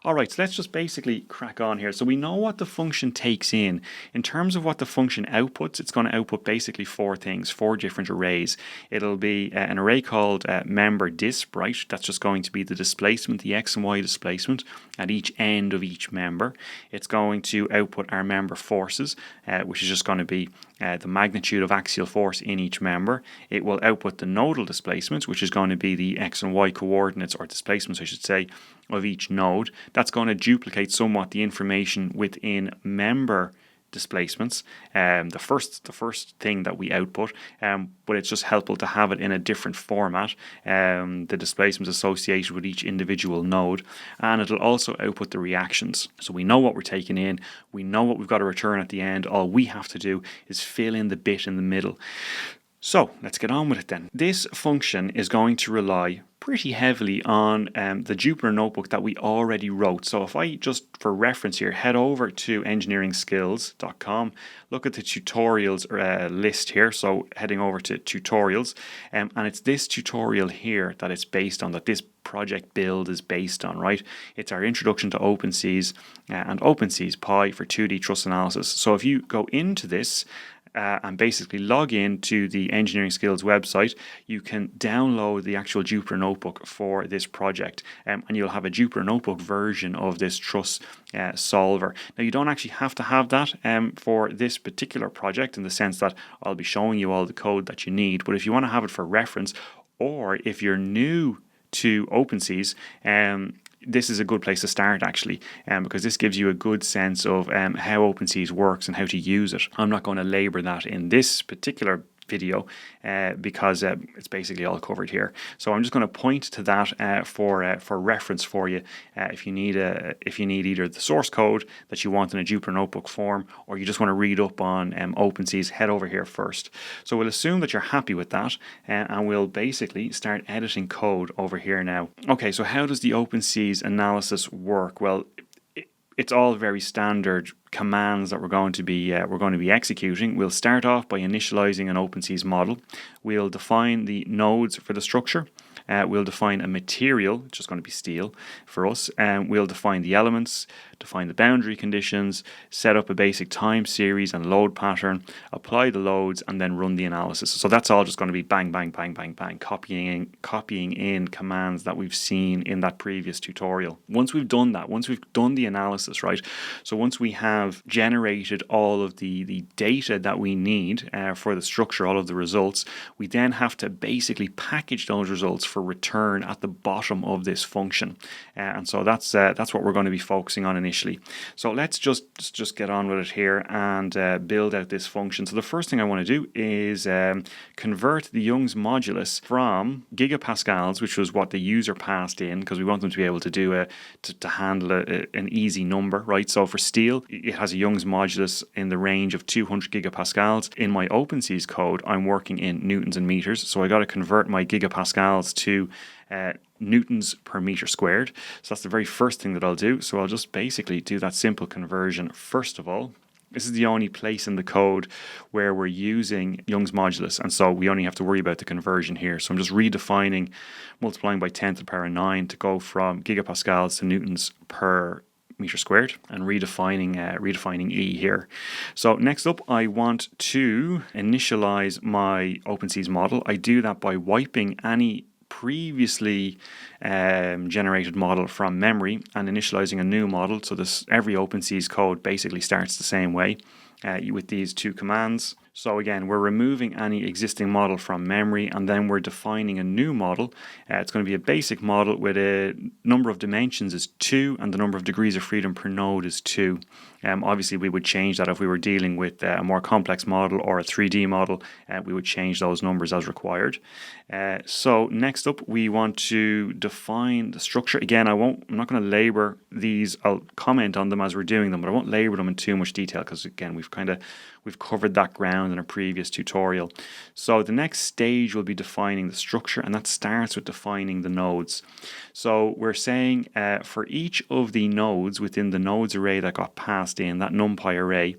Speaker 1: Alright, so let's just basically crack on here. So we know what the function takes in. In terms of what the function outputs, it's going to output basically four different arrays. It'll be an array called member disp, right? That's just going to be the displacement, the x and y displacement at each end of each member. It's going to output our member forces, which is just going to be the magnitude of axial force in each member. It will output the nodal displacements, which is going to be the x and y coordinates, or displacements I should say, of each node. That's going to duplicate somewhat the information within member displacements, the first thing that we output, but it's just helpful to have it in a different format, the displacements associated with each individual node, and it'll also output the reactions. So we know what we're taking in, we know what we've got to return at the end. All we have to do is fill in the bit in the middle. So let's get on with it then. This function is going to rely pretty heavily on the Jupyter notebook that we already wrote. So if I just, for reference here, head over to engineeringskills.com, look at the tutorials list here. So heading over to tutorials, and it's this tutorial here that it's based on, that this project build is based on, right? It's our introduction to OpenSees and OpenSeesPy for 2D truss analysis. So if you go into this and basically log in to the Engineering Skills website, you can download the actual Jupyter Notebook for this project, and you'll have a Jupyter Notebook version of this truss solver. Now you don't actually have to have that for this particular project, in the sense that I'll be showing you all the code that you need, but if you want to have it for reference, or if you're new to OpenSees, this is a good place to start actually, because this gives you a good sense of how OpenSees works and how to use it. I'm not going to labor that in this particular video because it's basically all covered here. So I'm just going to point to that for reference for you. If you need either the source code that you want in a Jupyter Notebook form, or you just want to read up on OpenSees, head over here first. So we'll assume that you're happy with that, and we'll basically start editing code over here now. Okay, so how does the OpenSees analysis work? Well, it's all very standard commands that we're going to be executing. We'll start off by initializing an OpenSees model. We'll define the nodes for the structure. We'll define a material, which is going to be steel for us, and we'll define the elements, define the boundary conditions, set up a basic time series and load pattern, apply the loads, and then run the analysis. So that's all just going to be bang, bang, bang, bang, bang, copying in commands that we've seen in that previous tutorial. Once we've done that, once we've done the analysis, right? So once we have generated all of the data that we need for the structure, all of the results, we then have to basically package those results for return at the bottom of this function, and so that's what we're going to be focusing on initially. So let's just get on with it here and build out this function. So the first thing I want to do is convert the Young's modulus from gigapascals, which was what the user passed in, because we want them to be able to do to handle an easy number, right? So for steel, it has a Young's modulus in the range of 200 gigapascals. In my OpenSees code, I'm working in newtons and meters, so I got to convert my gigapascals to newtons per meter squared. So that's the very first thing that I'll do. So I'll just basically do that simple conversion first of all. This is the only place in the code where we're using Young's modulus, and so we only have to worry about the conversion here. So I'm just redefining, multiplying by 10 to the power 9 to go from gigapascals to newtons per meter squared, and redefining E here. So next up, I want to initialize my OpenSees model. I do that by wiping any previously generated model from memory and initializing a new model. So every OpenSees code basically starts the same way with these two commands. So again, we're removing any existing model from memory, and then we're defining a new model. It's going to be a basic model with a number of dimensions is 2, and the number of degrees of freedom per node is 2. Obviously, we would change that if we were dealing with a more complex model or a 3D model. We would change those numbers as required. So next up, we want to define the structure. Again, I'm not going to labor these. I'll comment on them as we're doing them, but I won't labor them in too much detail because again, we've covered that ground in a previous tutorial. So the next stage will be defining the structure, and that starts with defining the nodes. So we're saying for each of the nodes within the nodes array that got passed in, that NumPy array,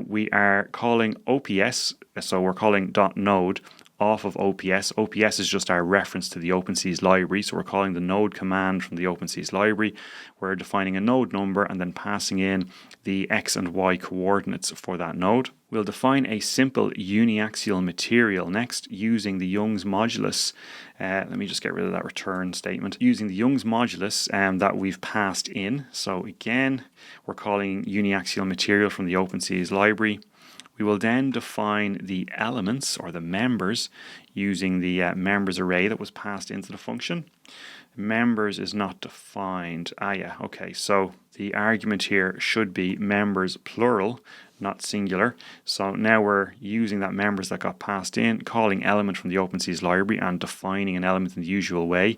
Speaker 1: we are calling OPS, so we're calling .node off of OPS. OPS is just our reference to the OpenSees library, so we're calling the node command from the OpenSees library. We're defining a node number and then passing in the X and Y coordinates for that node. We'll define a simple uniaxial material next using the Young's modulus. Let me just get rid of that return statement. Using the Young's modulus that we've passed in. So again, we're calling uniaxial material from the OpenSees library. We will then define the elements or the members using the members array that was passed into the function. Members is not defined. Okay, so the argument here should be members plural, not singular. So now we're using that members that got passed in, calling element from the OpenSees library and defining an element in the usual way,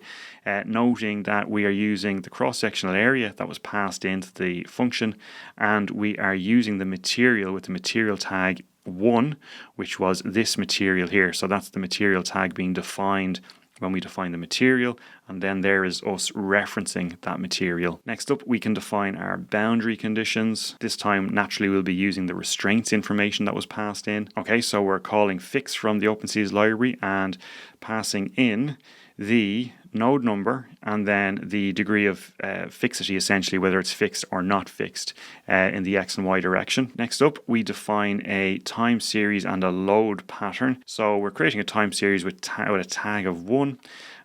Speaker 1: noting that we are using the cross-sectional area that was passed into the function, and we are using the material with the material tag 1, which was this material here. So that's the material tag being defined when we define the material, and then there is us referencing that material. Next up, we can define our boundary conditions. This time, naturally, we'll be using the restraints information that was passed in. Okay, so we're calling fix from the OpenSees library and passing in the node number and then the degree of fixity, essentially, whether it's fixed or not fixed in the X and Y direction. Next up, we define a time series and a load pattern. So we're creating a time series with a tag of 1,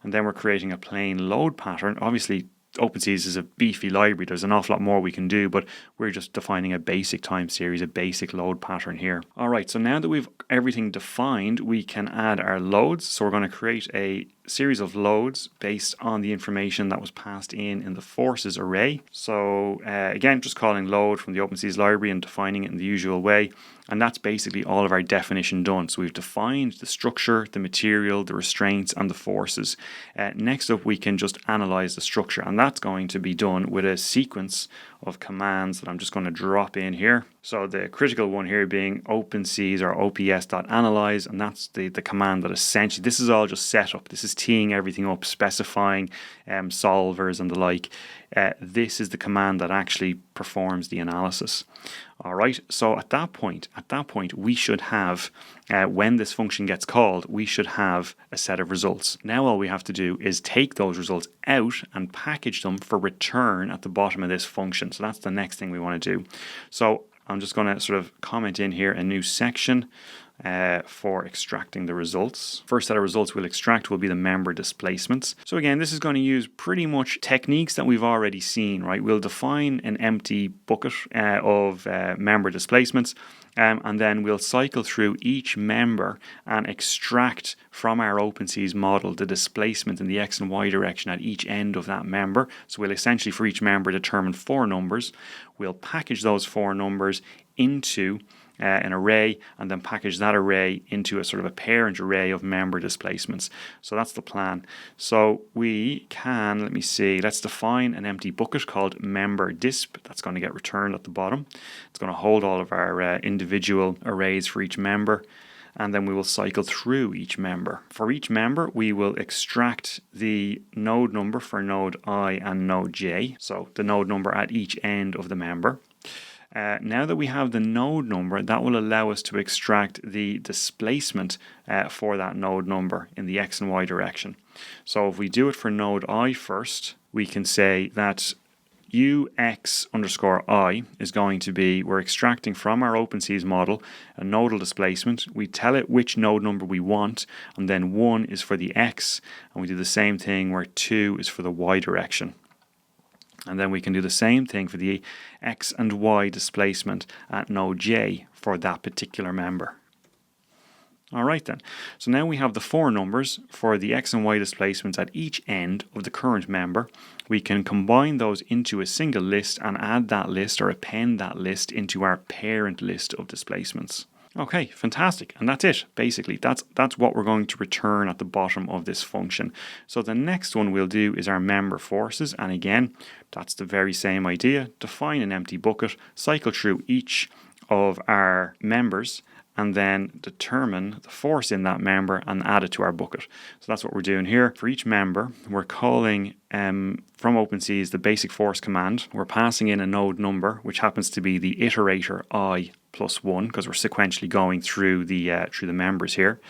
Speaker 1: and then we're creating a plain load pattern. Obviously, OpenSees is a beefy library. There's an awful lot more we can do, but we're just defining a basic time series, a basic load pattern here. All right, so now that we've everything defined, we can add our loads. So we're going to create a series of loads based on the information that was passed in the forces array. So again, just calling load from the OpenSees library and defining it in the usual way. And that's basically all of our definition done. So we've defined the structure, the material, the restraints, and the forces. Next up, we can just analyze the structure, and that's going to be done with a sequence of commands that I'm just going to drop in here. So the critical one here being OpenSees or ops.analyze, and that's the command that essentially, this is all just setup. This is teeing everything up, specifying solvers and the like. This is the command that actually performs the analysis. All right, so at that point, we should have, when this function gets called, we should have a set of results. Now all we have to do is take those results out and package them for return at the bottom of this function. So that's the next thing we want to do. So I'm just going to sort of comment in here a new section for extracting the results. First set of results we'll extract will be the member displacements. So again, this is going to use pretty much techniques that we've already seen, right? We'll define an empty bucket of member displacements, and then we'll cycle through each member and extract from our OpenSees model the displacement in the X and Y direction at each end of that member. So we'll essentially, for each member, determine 4 numbers. We'll package those 4 numbers into an array, and then package that array into a sort of a parent array of member displacements. So that's the plan. So we can, let's define an empty bucket called member disp. That's going to get returned at the bottom. It's going to hold all of our individual arrays for each member, and then we will cycle through each member. For each member, we will extract the node number for node I and node J, so the node number at each end of the member. Now that we have the node number, that will allow us to extract the displacement for that node number in the X and Y direction. So if we do it for node I first, we can say that ux underscore I is going to be, we're extracting from our OpenSees model a nodal displacement. We tell it which node number we want, and then 1 is for the X, and we do the same thing where 2 is for the Y direction. And then we can do the same thing for the X and Y displacement at node J for that particular member. All right then, so now we have the 4 numbers for the X and Y displacements at each end of the current member. We can combine those into a single list and add that list or append that list into our parent list of displacements. Okay, fantastic. And that's it, basically. That's what we're going to return at the bottom of this function. So the next one we'll do is our member forces. And again, that's the very same idea. Define an empty bucket, cycle through each of our members, and then determine the force in that member and add it to our bucket. So that's what we're doing here. For each member, we're calling from OpenSees the basic force command. We're passing in a node number, which happens to be the iterator I plus 1, because we're sequentially going through the members here.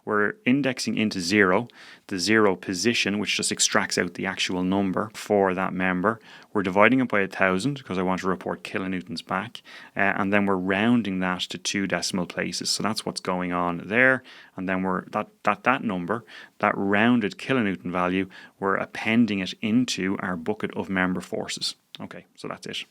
Speaker 1: We're indexing into 0, the 0 position, which just extracts out the actual number for that member. We're dividing it by 1,000 because I want to report kilonewtons back, and then we're rounding that to 2 decimal places. So that's what's going on there. And then we're that number, that rounded kilonewton value, we're appending it into our bucket of member forces. Okay, so that's it.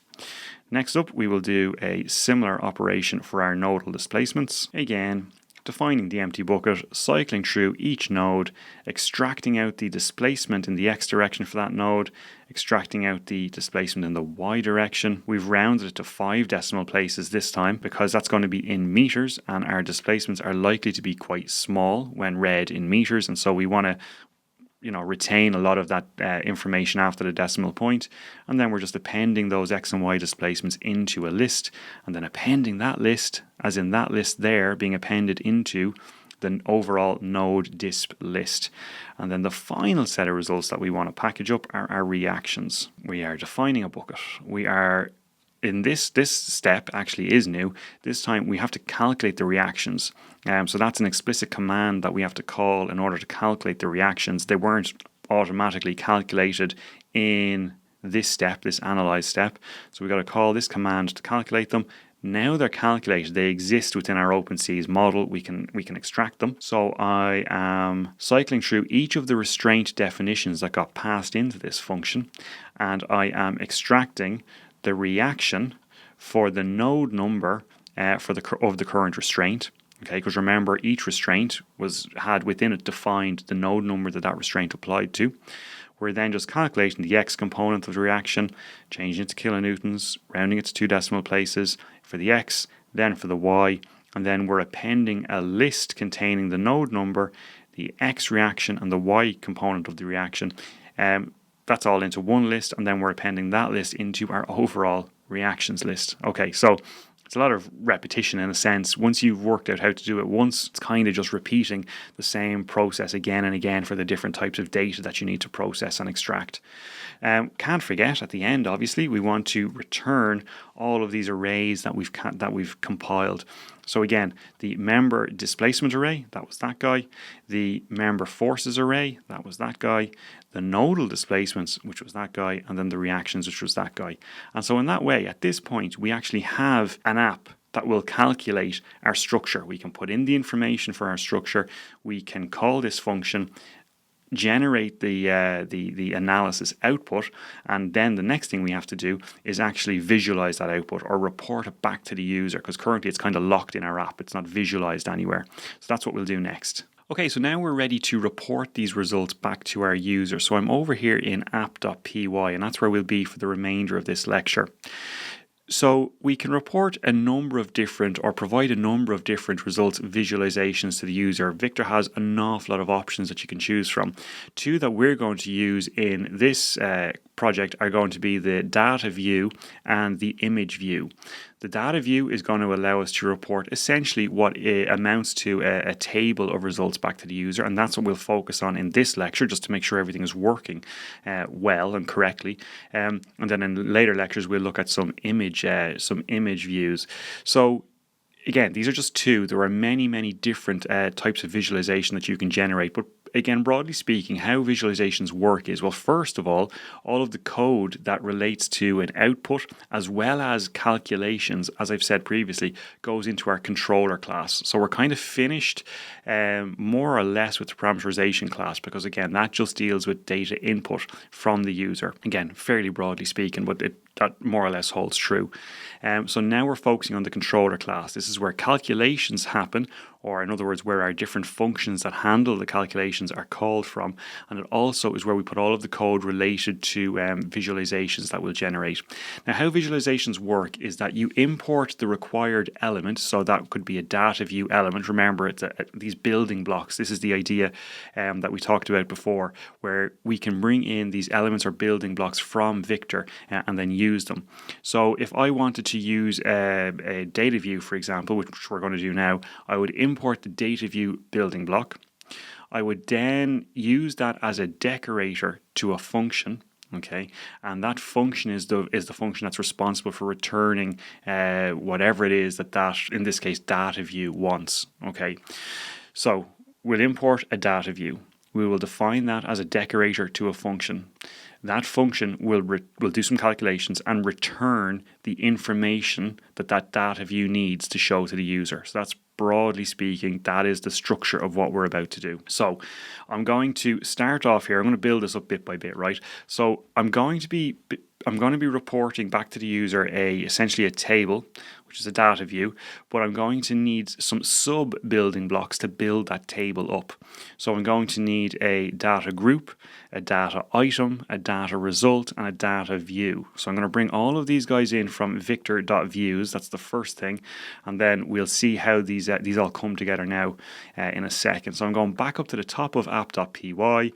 Speaker 1: Next up, we will do a similar operation for our nodal displacements. Again, defining the empty bucket, cycling through each node, extracting out the displacement in the X direction for that node, extracting out the displacement in the Y direction. We've rounded it to 5 decimal places this time because that's going to be in meters, and our displacements are likely to be quite small when read in meters, and so we want to retain a lot of that information after the decimal point, and then we're just appending those X and Y displacements into a list, and then appending that list, as in that list there being appended into the overall node disp list. And then the final set of results that we want to package up are our reactions. We are defining a bucket. We are in this step actually is new. This time we have to calculate the reactions. So that's an explicit command that we have to call in order to calculate the reactions. They weren't automatically calculated in this step, this analyze step. So we've got to call this command to calculate them. Now they're calculated, they exist within our OpenSees model. We can extract them. So I am cycling through each of the restraint definitions that got passed into this function, and I am extracting the reaction for the node number of the current restraint. Okay, because remember, each restraint had within it defined the node number that restraint applied to. We're then just calculating the X component of the reaction, changing it to kilonewtons, rounding it to 2 decimal places for the X, then for the Y, and then we're appending a list containing the node number, the X reaction, and the Y component of the reaction. That's all into one list, and then we're appending that list into our overall reactions list. Okay, so it's a lot of repetition in a sense. Once you've worked out how to do it once, it's kind of just repeating the same process again and again for the different types of data that you need to process and extract. Can't forget at the end, obviously, we want to return all of these arrays that we've compiled. So again, the member displacement array, that was that guy. The member forces array, that was that guy. The nodal displacements, which was that guy. And then the reactions, which was that guy. And so in that way, at this point, we actually have an app that will calculate our structure. We can put in the information for our structure. We can call this function, generate the analysis output, and then the next thing we have to do is actually visualize that output or report it back to the user, because currently it's kind of locked in our app. It's not visualized anywhere. So that's what we'll do next. Okay, so now we're ready to report these results back to our user. So I'm over here in app.py, and that's where we'll be for the remainder of this lecture. So we can report a number of different, or provide a number of different results visualizations to the user. Viktor has an awful lot of options that you can choose from. Two that we're going to use in this project are going to be the data view and the image view. The data view is going to allow us to report essentially what amounts to a table of results back to the user, and that's what we'll focus on in this lecture, just to make sure everything is working well and correctly. And then in later lectures, we'll look at some image views. So again, these are just two. There are many, many different types of visualization that you can generate, but again, broadly speaking, how visualizations work is, well, first of all of the code that relates to an output as well as calculations, as I've said previously, goes into our controller class. So we're kind of finished more or less with the parameterization class, because again, that just deals with data input from the user. Again, fairly broadly speaking, but that more or less holds true. So now we're focusing on the controller class. This is where calculations happen, or in other words, where our different functions that handle the calculations are called from. And it also is where we put all of the code related to visualizations that we'll generate. Now, how visualizations work is that you import the required element. So that could be a data view element. Remember, it's these building blocks. This is the idea that we talked about before, where we can bring in these elements or building blocks from Viktor and then use them. So if I wanted to use a data view, for example, which we're going to do now, I would import the data view building block. I would then use that as a decorator to a function. Okay, and that function is the function that's responsible for returning whatever it is that in this case data view wants. Okay, so we'll import a data view. We will define that as a decorator to a function. That function will do some calculations and return the information that data view needs to show to the user. So that's, broadly speaking, that is the structure of what we're about to do. So I'm going to start off here. I'm going to build this up bit by bit, right? So I'm going to be reporting back to the user essentially a table, which is a data view, but I'm going to need some sub building blocks to build that table up. So I'm going to need a data group, a data item, a data result, and a data view. So I'm going to bring all of these guys in from VIKTOR.views. That's the first thing, and then we'll see how these all come together now in a second. So I'm going back up to the top of app.py.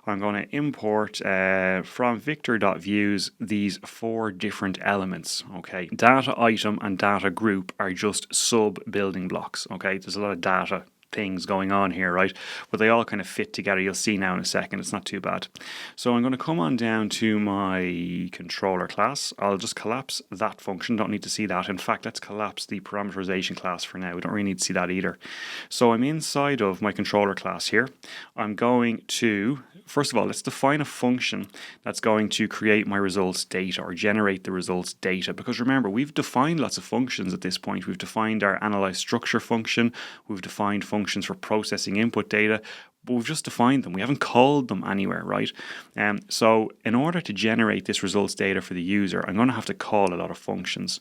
Speaker 1: I'm going to import from VIKTOR.views these four different elements. Okay, data item and data group are just sub building blocks. Okay, there's a lot of data things going on here, right? But they all kind of fit together. You'll see now in a second. It's not too bad. So I'm going to come on down to my controller class. I'll just collapse that function. Don't need to see that. In fact, let's collapse the parameterization class for now. We don't really need to see that either. So I'm inside of my controller class here. I'm going to, first of all, let's define a function that's going to create my results data or generate the results data. Because remember, we've defined lots of functions at this point. We've defined our analyze structure function. We've defined functions for processing input data, but we've just defined them. We haven't called them anywhere, right? So in order to generate this results data for the user, I'm going to have to call a lot of functions.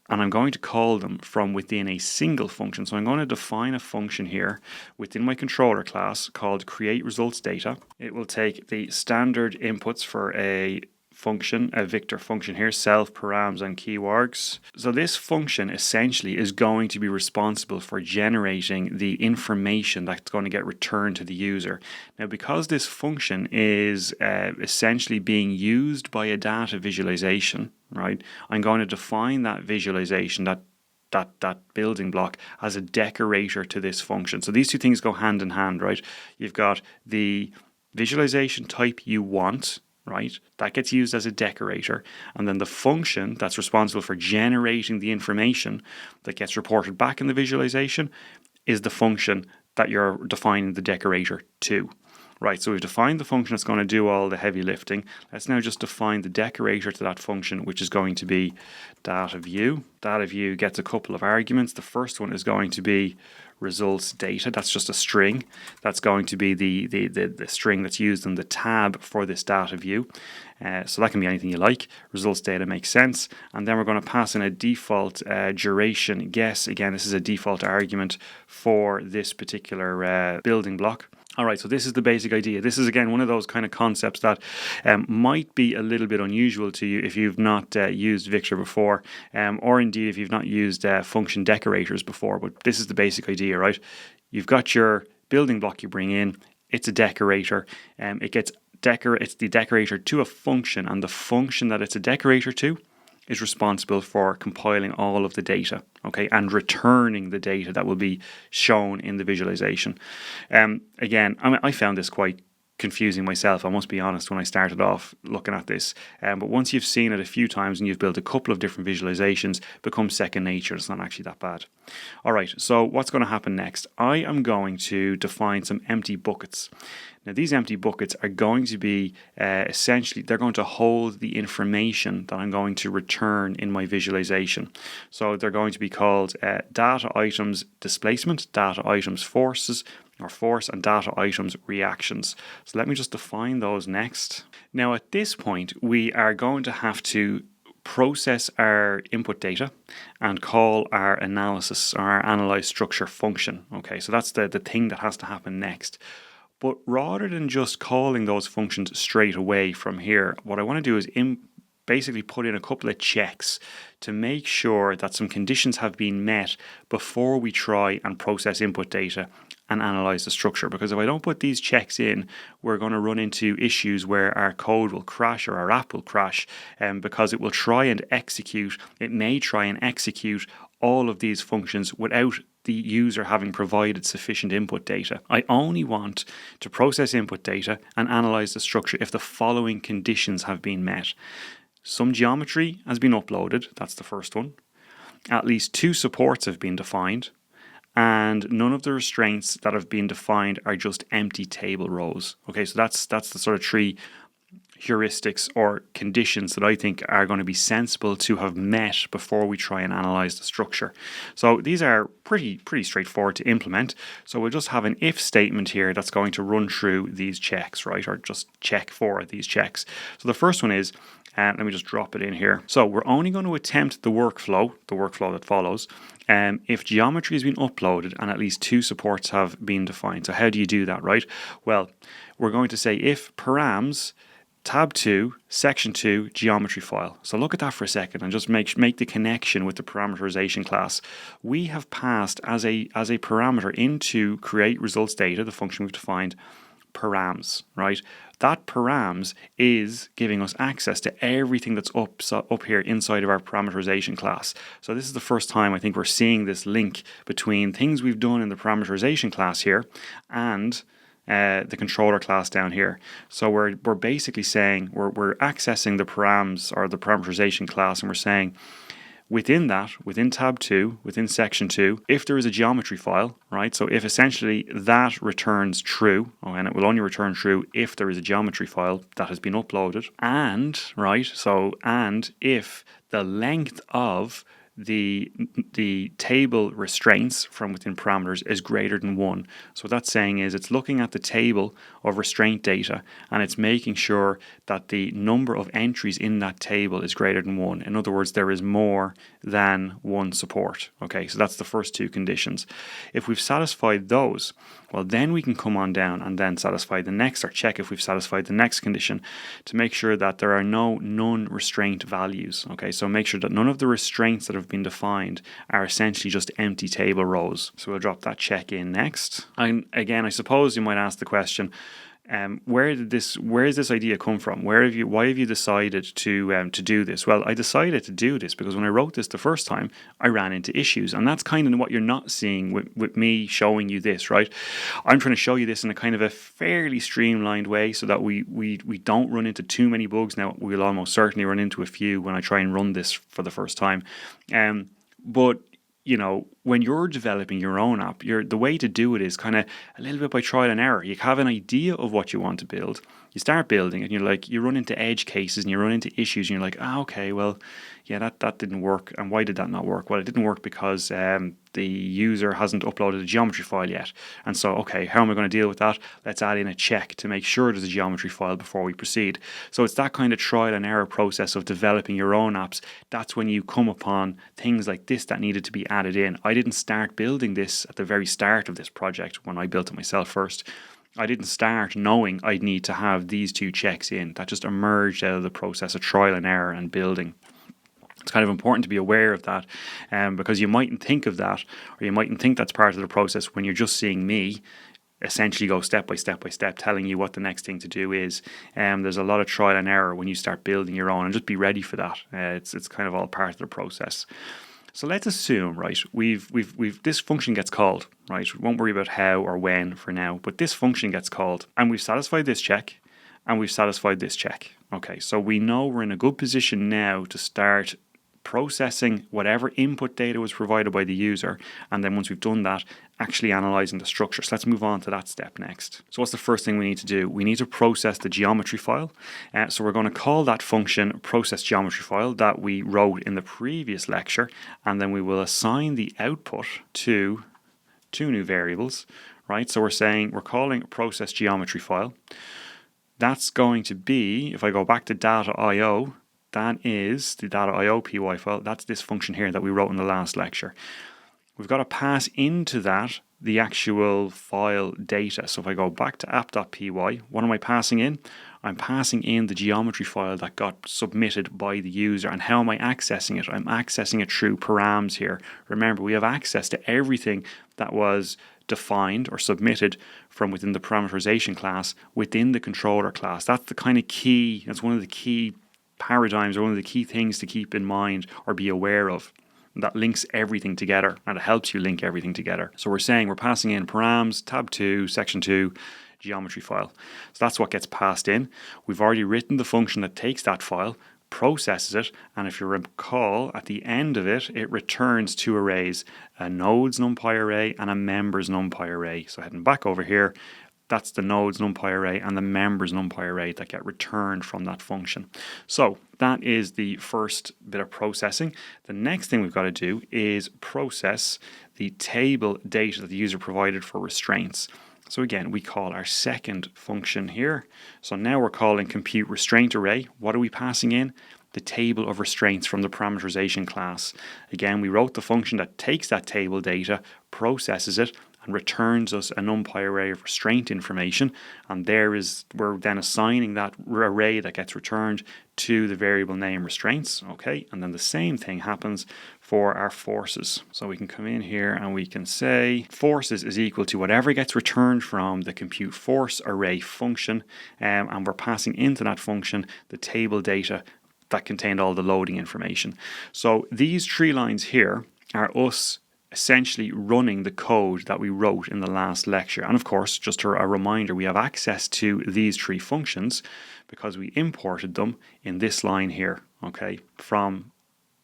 Speaker 1: And I'm going to call them from within a single function. So I'm going to define a function here within my controller class called create results data. It will take the standard inputs for a function, a Viktor function here, self, params, and keywords. So this function essentially is going to be responsible for generating the information that's going to get returned to the user. Now, because this function is essentially being used by a data visualization, right, I'm going to define that visualization, that that building block as a decorator to this function. So these two things go hand in hand, right? You've got the visualization type you want, right? That gets used as a decorator. And then the function that's responsible for generating the information that gets reported back in the visualization is the function that you're defining the decorator to. Right, so we've defined the function that's going to do all the heavy lifting. Let's now just define the decorator to that function, which is going to be data view. Data view gets a couple of arguments. The first one is going to be results data. That's just a string. That's going to be the string that's used in the tab for this data view. So that can be anything you like. Results data makes sense. And then we're going to pass in a default duration guess. Again, this is a default argument for this particular building block. All right, so this is the basic idea. This is, again, one of those kind of concepts that might be a little bit unusual to you if you've not used Victor before, or indeed if you've not used function decorators before. But this is the basic idea, right? You've got your building block you bring in. It's a decorator. It's the decorator to a function, and the function that it's a decorator to is responsible for compiling all of the data, okay, and returning the data that will be shown in the visualization. Again, I found this quite confusing myself, I must be honest, when I started off looking at this. But once you've seen it a few times and you've built a couple of different visualizations, it becomes second nature. It's not actually that bad. All right, so what's going to happen next? I am going to define some empty buckets. Now, these empty buckets are going to be essentially, they're going to hold the information that I'm going to return in my visualization. So they're going to be called data items displacement, data items forces, or force, and data items reactions. So let me just define those next. Now, at this point, we are going to have to process our input data and call our analysis or our analyze structure function. Okay, so that's the thing that has to happen next. But rather than just calling those functions straight away from here, what I want to do is basically put in a couple of checks to make sure that some conditions have been met before we try and process input data and analyze the structure. Because if I don't put these checks in, we're going to run into issues where our code will crash or our app will crash, because it may try and execute all of these functions without the user having provided sufficient input data. I only want to process input data and analyze the structure if the following conditions have been met. Some geometry has been uploaded, that's the first one. At least 2 supports have been defined, and none of the restraints that have been defined are just empty table rows. Okay, so that's the sort of 3 heuristics or conditions that I think are going to be sensible to have met before we try and analyze the structure. So these are pretty straightforward to implement. So we'll just have an if statement here that's going to run through these checks, right? Or just check for these checks. So the first one is, let me just drop it in here. So we're only going to attempt the workflow that follows, if geometry has been uploaded and at least 2 supports have been defined. So how do you do that, right? Well, we're going to say if params tab 2, section 2, geometry file. So look at that for a second and just make the connection with the parameterization class. We have passed as a parameter into create results data, the function we've defined, params, right? That params is giving us access to everything that's up here inside of our parameterization class. So this is the first time I think we're seeing this link between things we've done in the parameterization class here and the controller class down here. So we're basically saying we're accessing the params or the parameterization class, and we're saying within tab 2, within section 2, if there is a geometry file, right? So if essentially that returns true, and it will only return true if there is a geometry file that has been uploaded, and if the length of the table restraints from within parameters is greater than 1. So what that's saying is it's looking at the table of restraint data and it's making sure that the number of entries in that table is greater than 1. In other words, there is more than 1 support. Okay, so that's the first 2 conditions. If we've satisfied those, well, then we can come on down and then satisfy the next, or check if we've satisfied the next condition to make sure that there are no non-restraint values. Okay, so make sure that none of the restraints that have been defined are essentially just empty table rows. So we'll drop that check in next. And again, I suppose you might ask the question, where is this idea come from? Why have you decided to do this? Well, I decided to do this because when I wrote this the first time, I ran into issues, and that's kind of what you're not seeing with me showing you this, right? I'm trying to show you this in a kind of a fairly streamlined way so that we don't run into too many bugs. Now, we'll almost certainly run into a few when I try and run this for the first time, but you know, when you're developing your own app, the way to do it is kind of a little bit by trial and error. You have an idea of what you want to build. You start building it, and you run into edge cases and you run into issues, and you're like, okay, well, yeah, that didn't work. And why did that not work? Well, it didn't work because the user hasn't uploaded a geometry file yet. And so, okay, how am I going to deal with that? Let's add in a check to make sure there's a geometry file before we proceed. So it's that kind of trial and error process of developing your own apps. That's when you come upon things like this that needed to be added in. I didn't start building this at the very start of this project when I built it myself first. I didn't start knowing I'd need to have these two checks in. That just emerged out of the process of trial and error and building. It's kind of important to be aware of that, because you mightn't think of that, or you mightn't think that's part of the process when you're just seeing me essentially go step by step by step telling you what the next thing to do is. There's a lot of trial and error when you start building your own, and just be ready for that. It's kind of all part of the process. So let's assume, right, we've this function gets called, right? We won't worry about how or when for now, but this function gets called, and we've satisfied this check, and we've satisfied this check. Okay, so we know we're in a good position now to start processing whatever input data was provided by the user, and then once we've done that, actually analyzing the structure. So let's move on to that step next. So what's the first thing we need to do? We need to process the geometry file. So we're going to call that function process geometry file that we wrote in the previous lecture, and then we will assign the output to two new variables, right? So we're calling process geometry file. That's going to be, if I go back to data.io, that is the data.io py file. That's this function here that we wrote in the last lecture. We've got to pass into that the actual file data. So if I go back to app.py, what am I passing in? I'm passing in the geometry file that got submitted by the user. And how am I accessing it? I'm accessing it through params here. Remember, we have access to everything that was defined or submitted from within the parameterization class within the controller class. That's the kind of key, that's one of the key paradigms or one of the key things to keep in mind or be aware of. That links everything together, and it helps you link everything together. So we're saying we're passing in params, tab 2, section 2, geometry file. So that's what gets passed in. We've already written the function that takes that file, processes it, and if you recall, at the end of it, it returns two arrays, a nodes numpy array and a members numpy array. So heading back over here, that's the nodes numpy array and the members numpy array that get returned from that function. So that is the first bit of processing. The next thing we've got to do is process the table data that the user provided for restraints. So again, we call our second function here. So now we're calling compute restraint array. What are we passing in? The table of restraints from the parameterization class. Again, we wrote the function that takes that table data, processes it, and returns us a numpy array of restraint information, and we're then assigning that array that gets returned to the variable name restraints. Okay, and then the same thing happens for our forces. So we can come in here and we can say forces is equal to whatever gets returned from the compute force array function, and we're passing into that function the table data that contained all the loading information. So these three lines here are us essentially running the code that we wrote in the last lecture. And of course, just a reminder, we have access to these three functions because we imported them in this line here, okay, from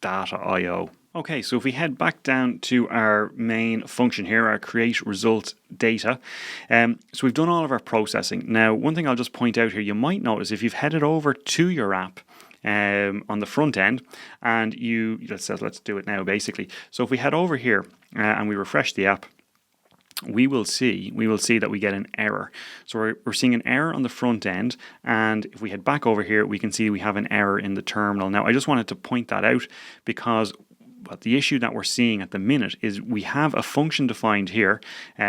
Speaker 1: data.io. Okay, so if we head back down to our main function here, our create result data, so we've done all of our processing. Now, one thing I'll just point out here, you might notice if you've headed over to your app on the front end, and let's do it now basically. So if we head over here and we refresh the app, we will see that we get an error. So we're seeing an error on the front end, and if we head back over here, we can see we have an error in the terminal. Now, I just wanted to point that out because the issue that we're seeing at the minute is we have a function defined here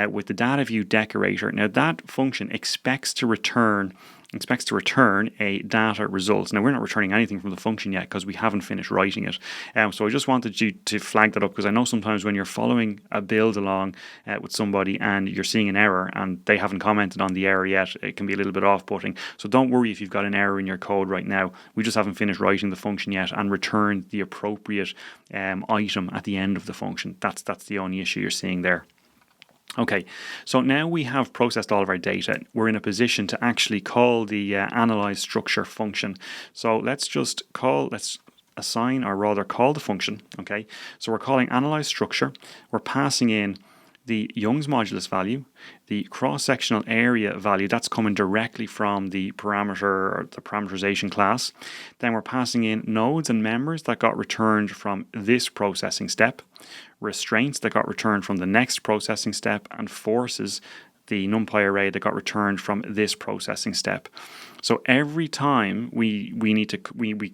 Speaker 1: with the data view decorator. Now, that function expects to return expects to return a data result. Now we're not returning anything from the function yet because we haven't finished writing it. So I just wanted you to flag that up, because I know sometimes when you're following a build along with somebody and you're seeing an error and they haven't commented on the error yet, it can be a little bit off-putting. So don't worry if you've got an error in your code right now. We just haven't finished writing the function yet and returned the appropriate item at the end of the function. That's the only issue you're seeing there. Okay, so now we have processed all of our data. We're in a position to actually call the analyze structure function. So let's assign, or rather call the function. Okay, so we're calling analyze structure. We're passing in the Young's modulus value, the cross-sectional area value, that's coming directly from the parameter or the parameterization class. Then we're passing in nodes and members that got returned from this processing step, restraints that got returned from the next processing step, and forces, the NumPy array that got returned from this processing step. So every time we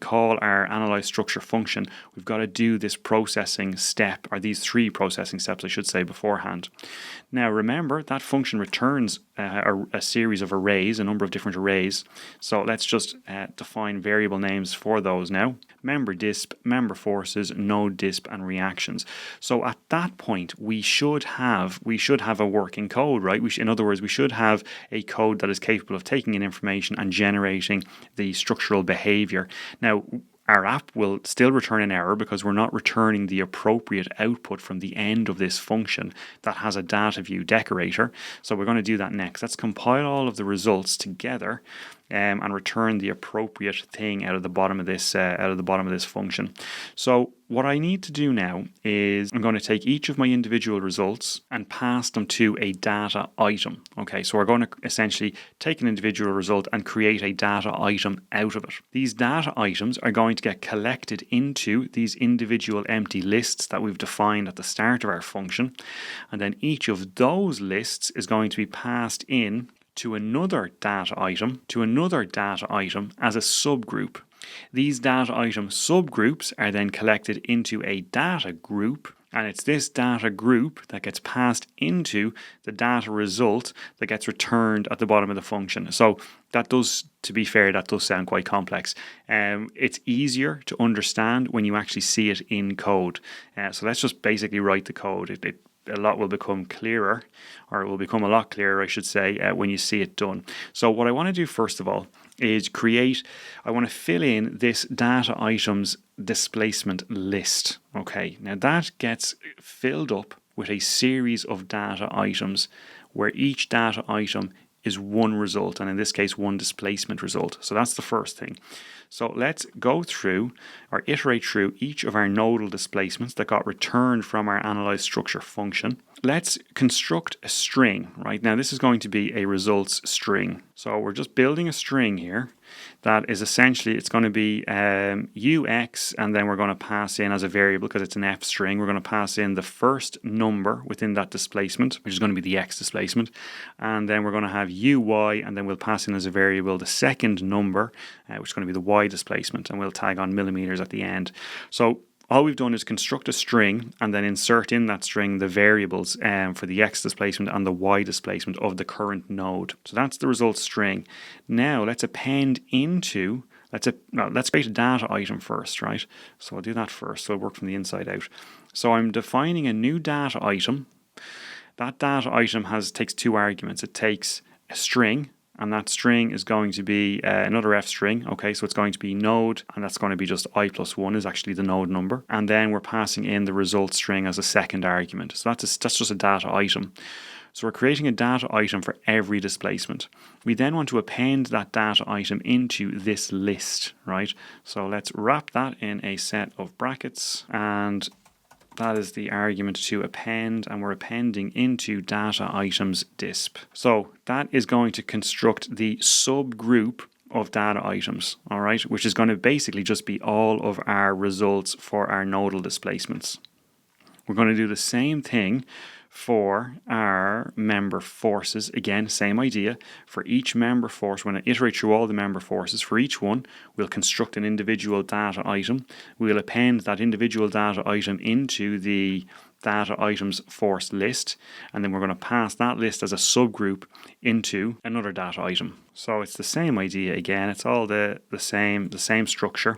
Speaker 1: call our analyze structure function, we've got to do this processing step, or these 3 processing steps, I should say, beforehand. Now remember, that function returns a series of arrays, a number of different arrays. So let's just define variable names for those now. Member disp, member forces, node disp, and reactions. So at that point, we should have a working code, right? In other words, we should have a code that is capable of taking in information and generating the structural behavior. Now, our app will still return an error because we're not returning the appropriate output from the end of this function that has a data view decorator. So we're going to do that next. Let's compile all of the results together and return the appropriate thing out of the bottom of this function. So what I need to do now is I'm going to take each of my individual results and pass them to a data item. Okay, so we're going to essentially take an individual result and create a data item out of it. These data items are going to get collected into these individual empty lists that we've defined at the start of our function, and then each of those lists is going to be passed in to another data item as a subgroup. These data item subgroups are then collected into a data group, and it's this data group that gets passed into the data result that gets returned at the bottom of the function. So that does, to be fair, that does sound quite complex. It's easier to understand when you actually see it in code. So let's just basically write the code. A lot will become clearer, or it will become a lot clearer, I should say, when you see it done. So what I want to do first of all is I want to fill in this data items displacement list. Okay, now that gets filled up with a series of data items where each data item is one result, and in this case, one displacement result. So that's the first thing. So let's go through or iterate through each of our nodal displacements that got returned from our analyze structure function. Let's construct a string, right? Now this is going to be a results string. So we're just building a string here that is essentially, it's going to be UX, and then we're going to pass in as a variable, because it's an F string, we're going to pass in the first number within that displacement, which is going to be the X displacement, and then we're going to have UY, and then we'll pass in as a variable the second number, which is going to be the Y displacement, and we'll tag on millimeters at the end. So all we've done is construct a string and then insert in that string the variables for the X displacement and the Y displacement of the current node. So that's the result string. Now let's append into, let's create a data item first, right? So I'll do that first. So I'll work from the inside out. So I'm defining a new data item. That data item takes 2 arguments. It takes a string, and that string is going to be another F string. Okay, so it's going to be node, and that's going to be just I plus 1 is actually the node number. And then we're passing in the result string as a second argument. So that's just a data item. So we're creating a data item for every displacement. We then want to append that data item into this list, right? So let's wrap that in a set of brackets, and that is the argument to append, and we're appending into data items disp. So that is going to construct the subgroup of data items, all right, which is going to basically just be all of our results for our nodal displacements. We're going to do the same thing for our member forces. Again, same idea. For each member force, we're going to iterate through all the member forces. For each one, we'll construct an individual data item. We'll append that individual data item into the data items force list, and then we're going to pass that list as a subgroup into another data item. So it's the same idea again. It's all the same structure.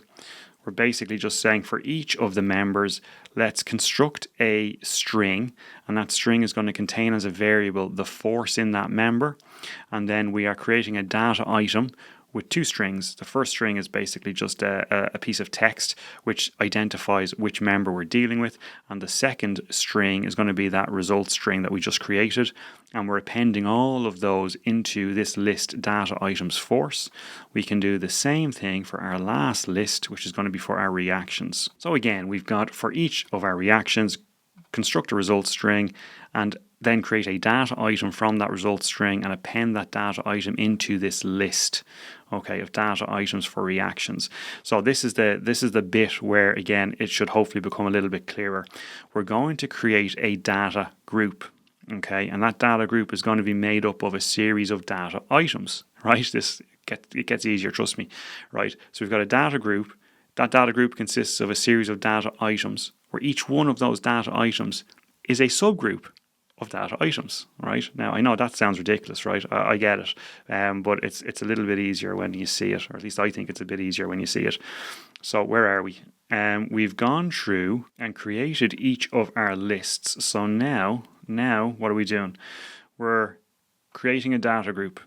Speaker 1: We're basically just saying for each of the members, let's construct a string, and that string is going to contain as a variable the force in that member, and then we are creating a data item with two strings. The first string is basically just a piece of text which identifies which member we're dealing with, and the second string is going to be that result string that we just created, and we're appending all of those into this list data items force. We can do the same thing for our last list, which is going to be for our reactions. So again, we've got for each of our reactions, construct a result string, and then create a data item from that result string and append that data item into this list, okay, of data items for reactions. So this is the bit where, again, it should hopefully become a little bit clearer. We're going to create a data group, okay, and that data group is going to be made up of a series of data items, right? It gets easier, trust me, right? So we've got a data group. That data group consists of a series of data items, where each one of those data items is a subgroup of data items, right? Now, I know that sounds ridiculous, right? I get it, but it's a little bit easier when you see it, or at least I think it's a bit easier when you see it. So where are we? We've gone through and created each of our lists. So now what are we doing? We're creating a data group.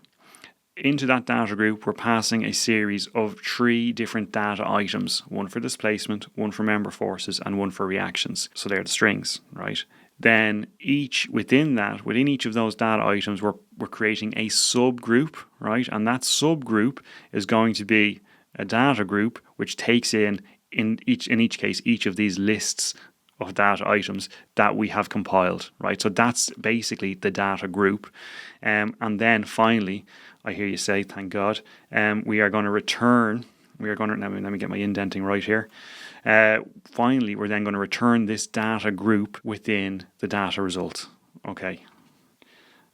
Speaker 1: Into that data group, we're passing a series of 3 different data items, one for displacement, one for member forces, and one for reactions. So they're the strings, right? Then within each of those data items, we're creating a subgroup, right? And that subgroup is going to be a data group which takes in each case each of these lists of data items that we have compiled, right? So that's basically the data group. And then finally, I hear you say, thank God, we are going to return. Let me get my indenting right here. Finally, we're then going to return this data group within the data result. Okay.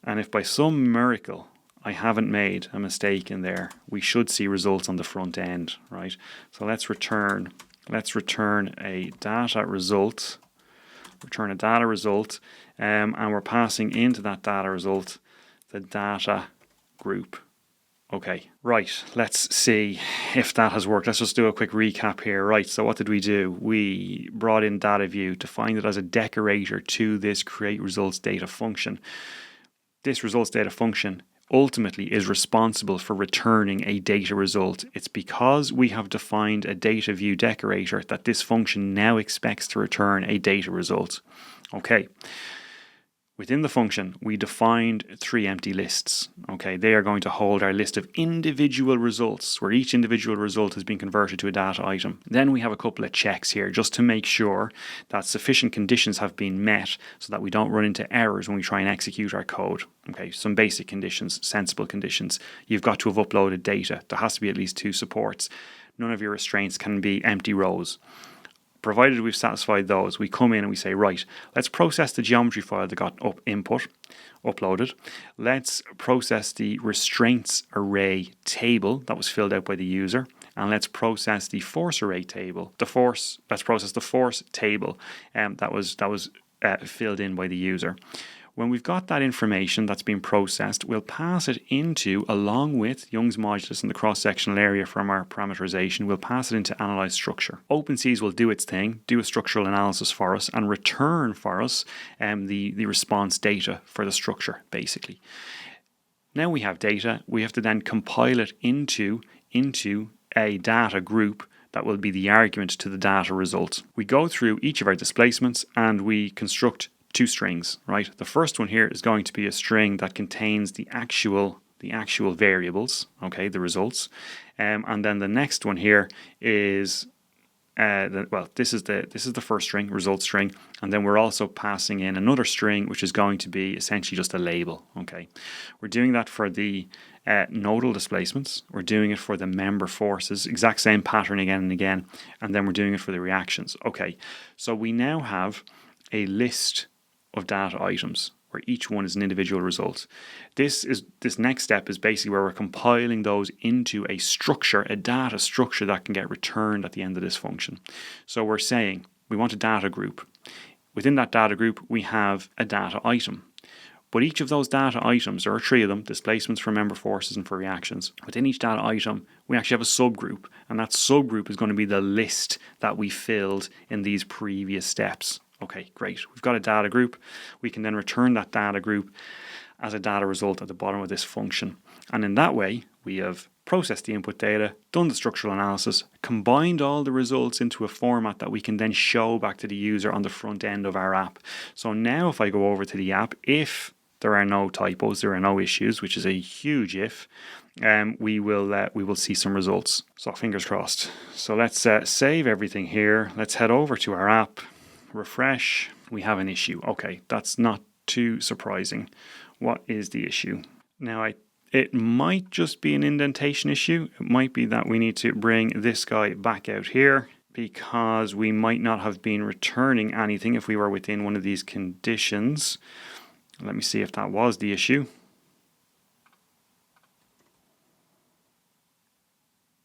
Speaker 1: And if by some miracle I haven't made a mistake in there, we should see results on the front end, right? So let's return a data result. Return a data result, and we're passing into that data result the data group. Okay, right, let's see if that has worked. Let's just do a quick recap here. Right, so what did we do? We brought in data view, defined it as a decorator to this create results data function. This results data function ultimately is responsible for returning a data result. It's because we have defined a data view decorator that this function now expects to return a data result. Okay. Within the function, we defined 3 empty lists. Okay, they are going to hold our list of individual results, where each individual result has been converted to a data item. Then we have a couple of checks here, just to make sure that sufficient conditions have been met so that we don't run into errors when we try and execute our code. Okay, some basic conditions, sensible conditions. You've got to have uploaded data. There has to be at least 2 supports. None of your restraints can be empty rows. Provided we've satisfied those, we come in and we say, right, let's process the geometry file that got uploaded. Let's process the restraints array table that was filled out by the user. And let's process the force array table. Let's process the force table that was filled in by the user. When we've got that information that's been processed, we'll pass it into, along with Young's modulus and the cross-sectional area from our parameterization, we'll pass it into analyze structure. OpenSees will do its thing, do a structural analysis for us, and return for us the response data for the structure, basically. Now we have data, we have to then compile it into a data group that will be the argument to the data result. We go through each of our displacements and we construct 2 strings, right? The first one here is going to be a string that contains the actual variables, okay, the results, and then the next one here is this is the first string, result string, and then we're also passing in another string which is going to be essentially just a label. Okay, we're doing that for the nodal displacements, we're doing it for the member forces, exact same pattern again and again, and then we're doing it for the reactions. Okay, so we now have a list of data items where each one is an individual result. This next step is basically where we're compiling those into a structure, a data structure that can get returned at the end of this function. So we're saying we want a data group. within that data group, we have a data item. But each of those data items, there are 3 of them, displacements for member forces and for reactions. Within each data item, we actually have a subgroup, and that subgroup is going to be the list that we filled in these previous steps. Okay, great. We've got a data group. We can then return that data group as a data result at the bottom of this function. And in that way, we have processed the input data, done the structural analysis, combined all the results into a format that we can then show back to the user on the front end of our app. So now if I go over to the app, if there are no typos, there are no issues, which is a huge if, we will see some results. So fingers crossed. So let's save everything here. Let's head over to our app, refresh. We have an issue. Okay, that's not too surprising. What is the issue? Now, it might just be an indentation issue. It might be that we need to bring this guy back out here because we might not have been returning anything if we were within one of these conditions. Let me see if that was the issue.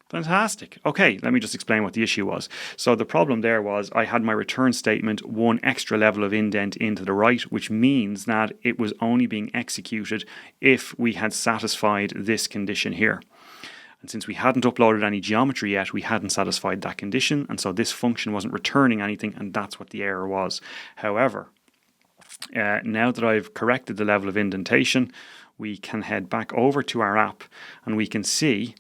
Speaker 1: Fantastic. Okay, let me just explain what the issue was. So the problem there was I had my return statement 1 extra level of indent into the right, which means that it was only being executed if we had satisfied this condition here. And since we hadn't uploaded any geometry yet, we hadn't satisfied that condition, and so this function wasn't returning anything, and that's what the error was. However, now that I've corrected the level of indentation, we can head back over to our app and we can see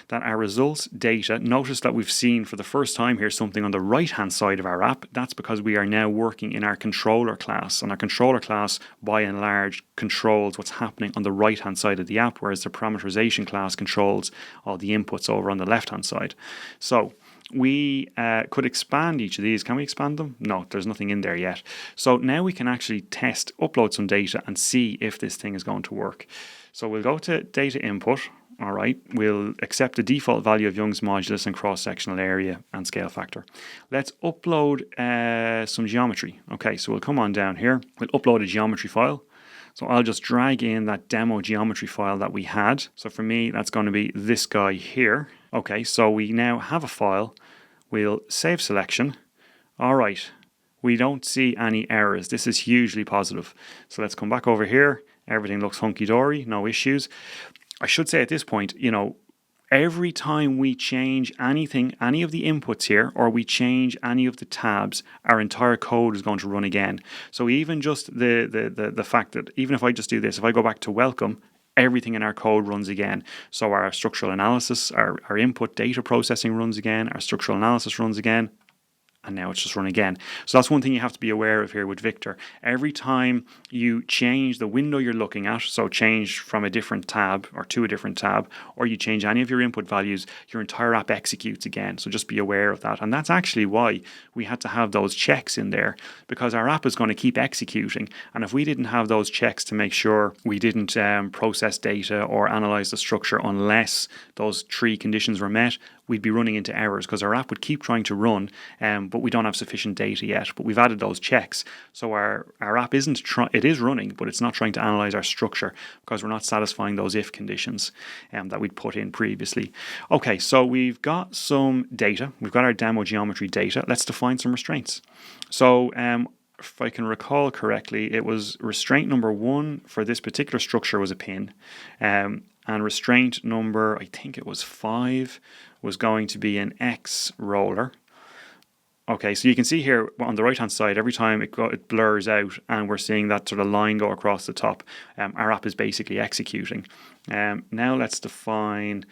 Speaker 1: that our results data, notice that we've seen for the first time here something on the right hand side of our app. That's because we are now working in our controller class, and our controller class by and large controls what's happening on the right hand side of the app, whereas the parameterization class controls all the inputs over on the left hand side. So we could expand each of these. Can we expand them? No, there's nothing in there yet. So now we can actually test, upload some data and see if this thing is going to work. So we'll go to data input. All right, we'll accept the default value of Young's modulus and cross-sectional area and scale factor. Let's upload some geometry. Okay, so we'll come on down here. We'll upload a geometry file. So I'll just drag in that demo geometry file that we had. So for me, that's going to be this guy here. Okay, so we now have a file. We'll save selection. All right, we don't see any errors. This is hugely positive. So let's come back over here. Everything looks hunky-dory, no issues. I should say at this point, every time we change anything, any of the inputs here, or we change any of the tabs, our entire code is going to run again. So even just the fact that even if I just do this, if I go back to welcome, everything in our code runs again. So our structural analysis, our input data processing runs again, our structural analysis runs again, and now it's just run again. So that's one thing you have to be aware of here with Victor. Every time you change the window you're looking at, so change from a different tab or to a different tab, or you change any of your input values, your entire app executes again. So just be aware of that. And that's actually why we had to have those checks in there, because our app is going to keep executing. And if we didn't have those checks to make sure we didn't process data or analyze the structure unless those 3 conditions were met, we'd be running into errors because our app would keep trying to run, but we don't have sufficient data yet. But we've added those checks. So our app it is running, but it's not trying to analyze our structure because we're not satisfying those if conditions that we'd put in previously. Okay, so we've got some data. We've got our demo geometry data. Let's define some restraints. So if I can recall correctly, it was restraint number 1 for this particular structure was a pin. And restraint number, I think it was 5, was going to be an X roller. Okay, so you can see here on the right-hand side, every time it blurs out and we're seeing that sort of line go across the top, our app is basically executing. Now let's define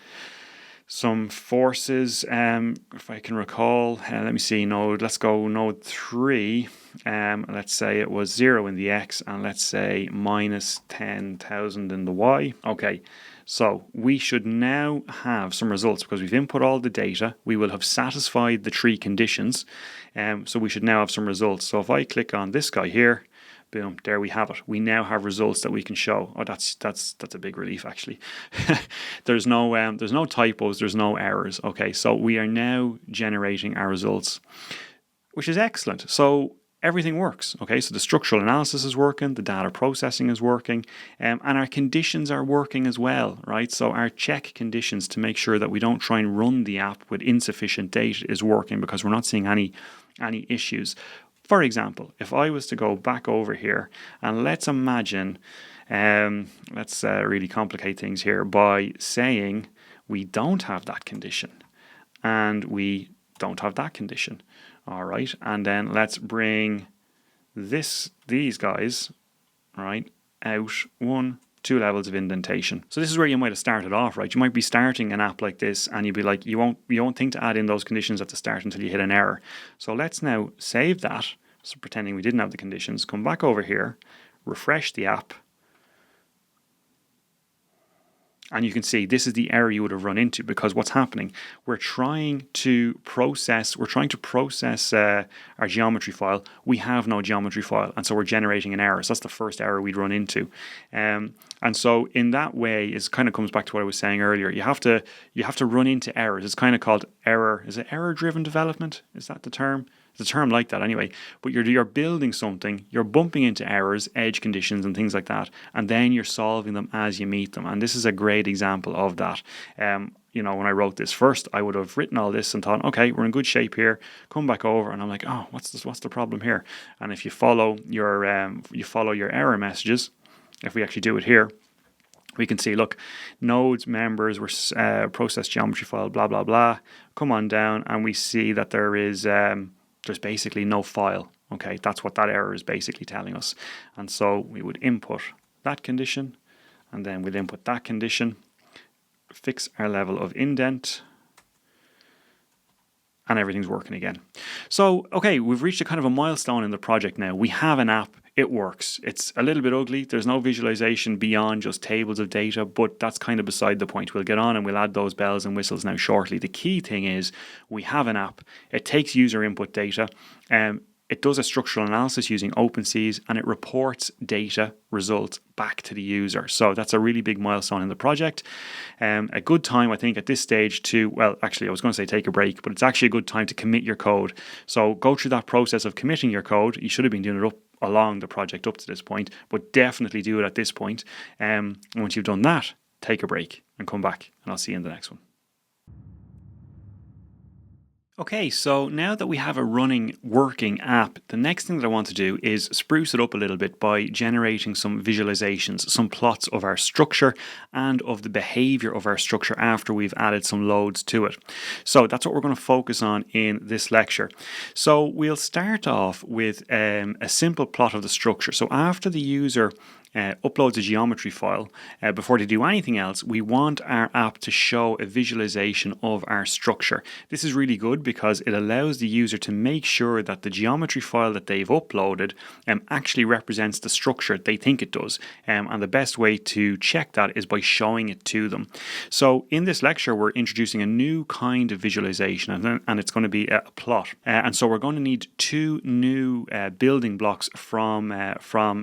Speaker 1: some forces. If I can recall, let me see, let's go node 3. Let's say it was 0 in the X, and let's say minus 10,000 in the Y. Okay, so we should now have some results because we've input all the data. We will have satisfied the 3 conditions, so we should now have some results. So if I click on this guy here, boom, there we have it. We now have results that we can show. Oh, that's a big relief actually. There's no typos, there's no errors. Okay, so we are now generating our results, which is excellent. So everything works. Okay, so the structural analysis is working, the data processing is working, and our conditions are working as well, right? So our check conditions to make sure that we don't try and run the app with insufficient data is working because we're not seeing any issues. For example, if I was to go back over here and let's imagine, let's really complicate things here by saying we don't have that condition and we don't have that condition. All right, and then let's bring these guys, right, out 1, 2 levels of indentation. So this is where you might have started off, right? You might be starting an app like this and you'd be like, you won't think to add in those conditions at the start until you hit an error. So let's now save that. So pretending we didn't have the conditions, come back over here, refresh the app, and you can see this is the error you would have run into, because what's happening, we're trying to process our geometry file. We have no geometry file, and so we're generating an error. So that's the first error we'd run into. And so in that way, it kind of comes back to what I was saying earlier. You have to run into errors. It's kind of called error. Is it error-driven development? Is that the term? It's a term like that anyway, but you're building something, you're bumping into errors, edge conditions and things like that, and then you're solving them as you meet them. And this is a great example of that. You know, when I wrote this first, I would have written all this and thought, okay, we're in good shape here. Come back over, and I'm like, oh, what's the problem here? And if you follow your error messages, if we actually do it here, we can see, look, nodes, members, we're process geometry file, blah blah blah. Come on down, and we see that there's basically no file. Okay, that's what that error is basically telling us. And so we would input that condition, and then we'd input that condition, fix our level of indent, and everything's working again. So, okay, we've reached a kind of a milestone in the project now. We have an app. It works. It's a little bit ugly. There's no visualization beyond just tables of data, but that's kind of beside the point. We'll get on and we'll add those bells and whistles now shortly. The key thing is we have an app. It takes user input data. It does a structural analysis using OpenSees, and it reports data results back to the user. So that's a really big milestone in the project. A good time, I think, at this stage to, well, actually, I was going to say take a break, but it's actually a good time to commit your code. So go through that process of committing your code. You should have been doing it along the project up to this point, but definitely do it at this point. And once you've done that, take a break and come back, and I'll see you in the next one. Okay, so now that we have a running, working app, the next thing that I want to do is spruce it up a little bit by generating some visualizations, some plots of our structure and of the behavior of our structure after we've added some loads to it. So that's what we're going to focus on in this lecture. So we'll start off with a simple plot of the structure. So after the user uploads a geometry file, before they do anything else, we want our app to show a visualization of our structure. This is really good because it allows the user to make sure that the geometry file that they've uploaded actually represents the structure they think it does. And the best way to check that is by showing it to them. So in this lecture, we're introducing a new kind of visualization, and it's going to be a plot. And so we're going to need 2 new building blocks from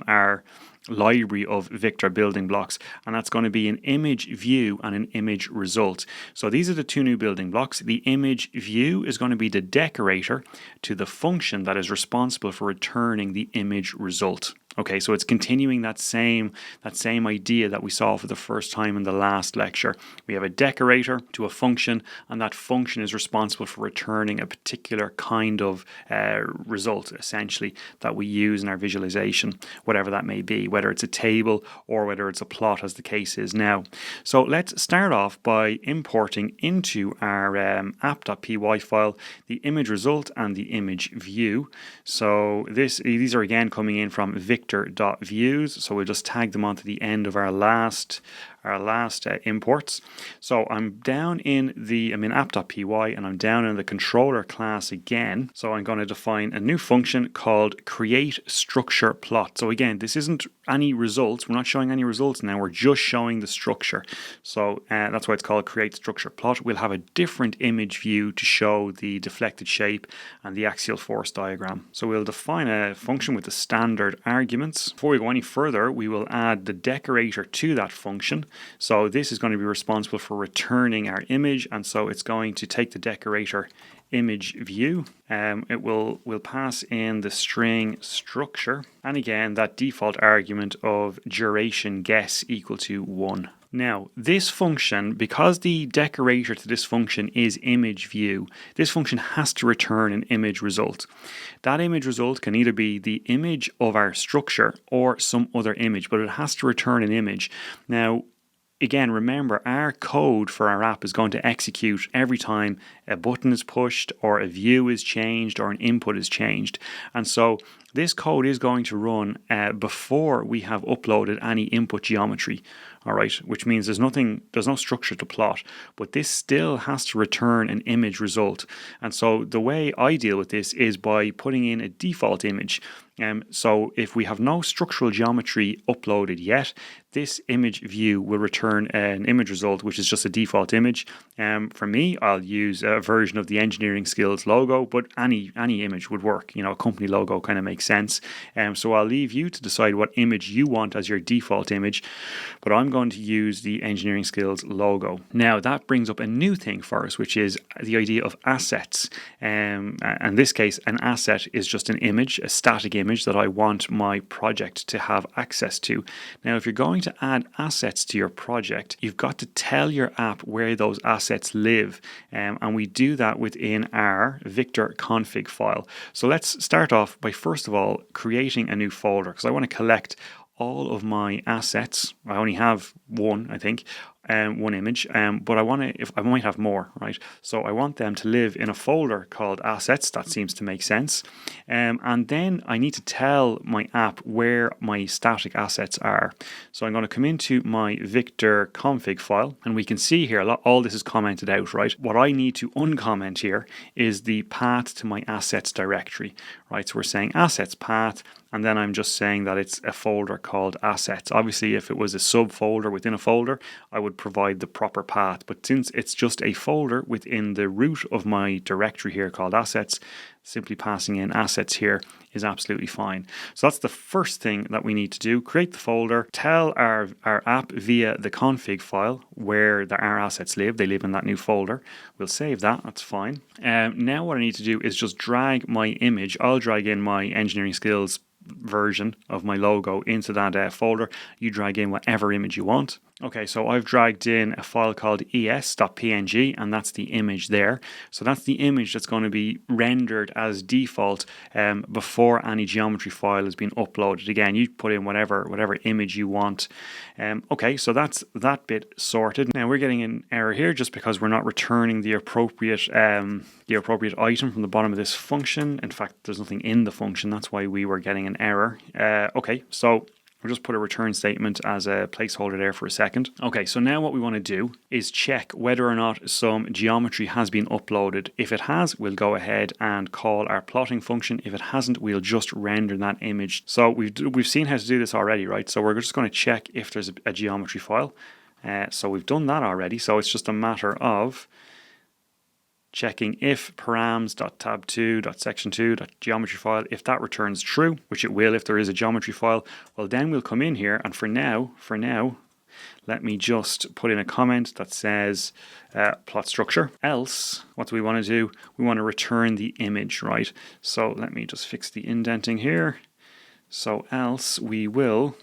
Speaker 1: our library of Victor building blocks, and that's going to be an image view and an image result. So these are the 2 new building blocks. The image view is going to be the decorator to the function that is responsible for returning the image result. Okay, so it's continuing that same idea that we saw for the first time in the last lecture. We have a decorator to a function, and that function is responsible for returning a particular kind of result, essentially, that we use in our visualization, whatever that may be, whether it's a table or whether it's a plot, as the case is now. So let's start off by importing into our app.py file the image result and the image view. So these are again coming in from VIKTOR.views, so we'll just tag them onto the end of our last imports. So I'm in app.py, and I'm down in the controller class again. So I'm going to define a new function called create structure plot. So again, this isn't any results. We're not showing any results now. We're just showing the structure. So that's why it's called create structure plot. We'll have a different image view to show the deflected shape and the axial force diagram. So we'll define a function with the standard arguments. Before we go any further, we will add the decorator to that function. So this is going to be responsible for returning our image, and so it's going to take the decorator image view. It will pass in the string structure, and again that default argument of duration guess equal to 1. Now, this function, because the decorator to this function is image view, this function has to return an image result. That image result can either be the image of our structure or some other image, but it has to return an image. Now, again, remember, our code for our app is going to execute every time a button is pushed or a view is changed or an input is changed. And so this code is going to run before we have uploaded any input geometry. All right, which means there's no structure to plot, but this still has to return an image result. And so the way I deal with this is by putting in a default image. So if we have no structural geometry uploaded yet, this image view will return an image result, which is just a default image. For me, I'll use a version of the engineering skills logo, but any image would work. A company logo kind of makes sense. So I'll leave you to decide what image you want as your default image, but I'm going to use the engineering skills logo. Now that brings up a new thing for us, which is the idea of assets. In this case, an asset is just an image, a static image that I want my project to have access to. Now, if you're going to add assets to your project, you've got to tell your app where those assets live. And we do that within our Victor config file. So let's start off by, first of all, creating a new folder, because I want to collect all of my assets. I only have one, I think, one image, but I might have more, right? So I want them to live in a folder called assets. That seems to make sense. And then I need to tell my app where my static assets are. So I'm going to come into my Victor config file, and we can see here all this is commented out, right? What I need to uncomment here is the path to my assets directory, right? So we're saying assets path, and then I'm just saying that it's a folder called assets. Obviously, if it was a subfolder within a folder, I would provide the proper path. But since it's just a folder within the root of my directory here called assets, simply passing in assets here is absolutely fine. So that's the first thing that we need to do. Create the folder, tell our app via the config file where our assets live. They live in that new folder. We'll save that. That's fine. Now what I need to do is just drag my image. I'll drag in my engineering skills version of my logo into that folder. You drag in whatever image you want. Okay, so I've dragged in a file called es.png, and that's the image there. So that's the image that's going to be rendered as default before any geometry file has been uploaded. Again, you put in whatever image you want. Okay, so that's that bit sorted. Now we're getting an error here just because we're not returning the appropriate item from the bottom of this function. In fact, there's nothing in the function. That's why we were getting an error. Okay, so we'll just put a return statement as a placeholder there for a second. Okay, so now what we want to do is check whether or not some geometry has been uploaded. If it has, we'll go ahead and call our plotting function. If it hasn't, we'll just render that image. So we've seen how to do this already, right? So we're just going to check if there's a geometry file. So we've done that already. So it's just a matter of checking if params.tab2.section2.geometry file, if that returns true, which it will if there is a geometry file, well then we'll come in here, and for now, let me just put in a comment that says plot structure. Else, what do we want to do? We want to return the image, right? So let me just fix the indenting here. So else we will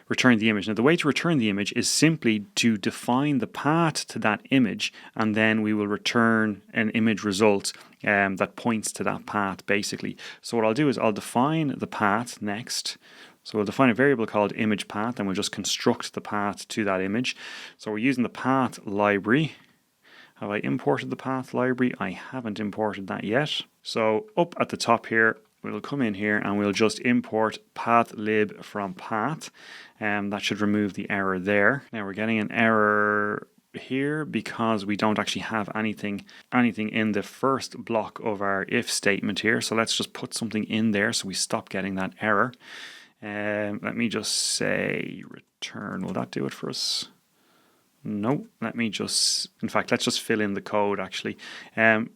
Speaker 1: return the image. Now the way to return the image is simply to define the path to that image, and then we will return an image result that points to that path basically. So what I'll do is I'll define the path next. So we'll define a variable called image path, and we'll just construct the path to that image. So we're using the path library. Have I imported the path library? I haven't imported that yet. So up at the top here, we'll come in here and we'll just import pathlib from path. That should remove the error there. Now we're getting an error here because we don't actually have anything in the first block of our if statement here. So let's just put something in there so we stop getting that error. Let me just say return. Will that do it for us? No, let's just fill in the code actually.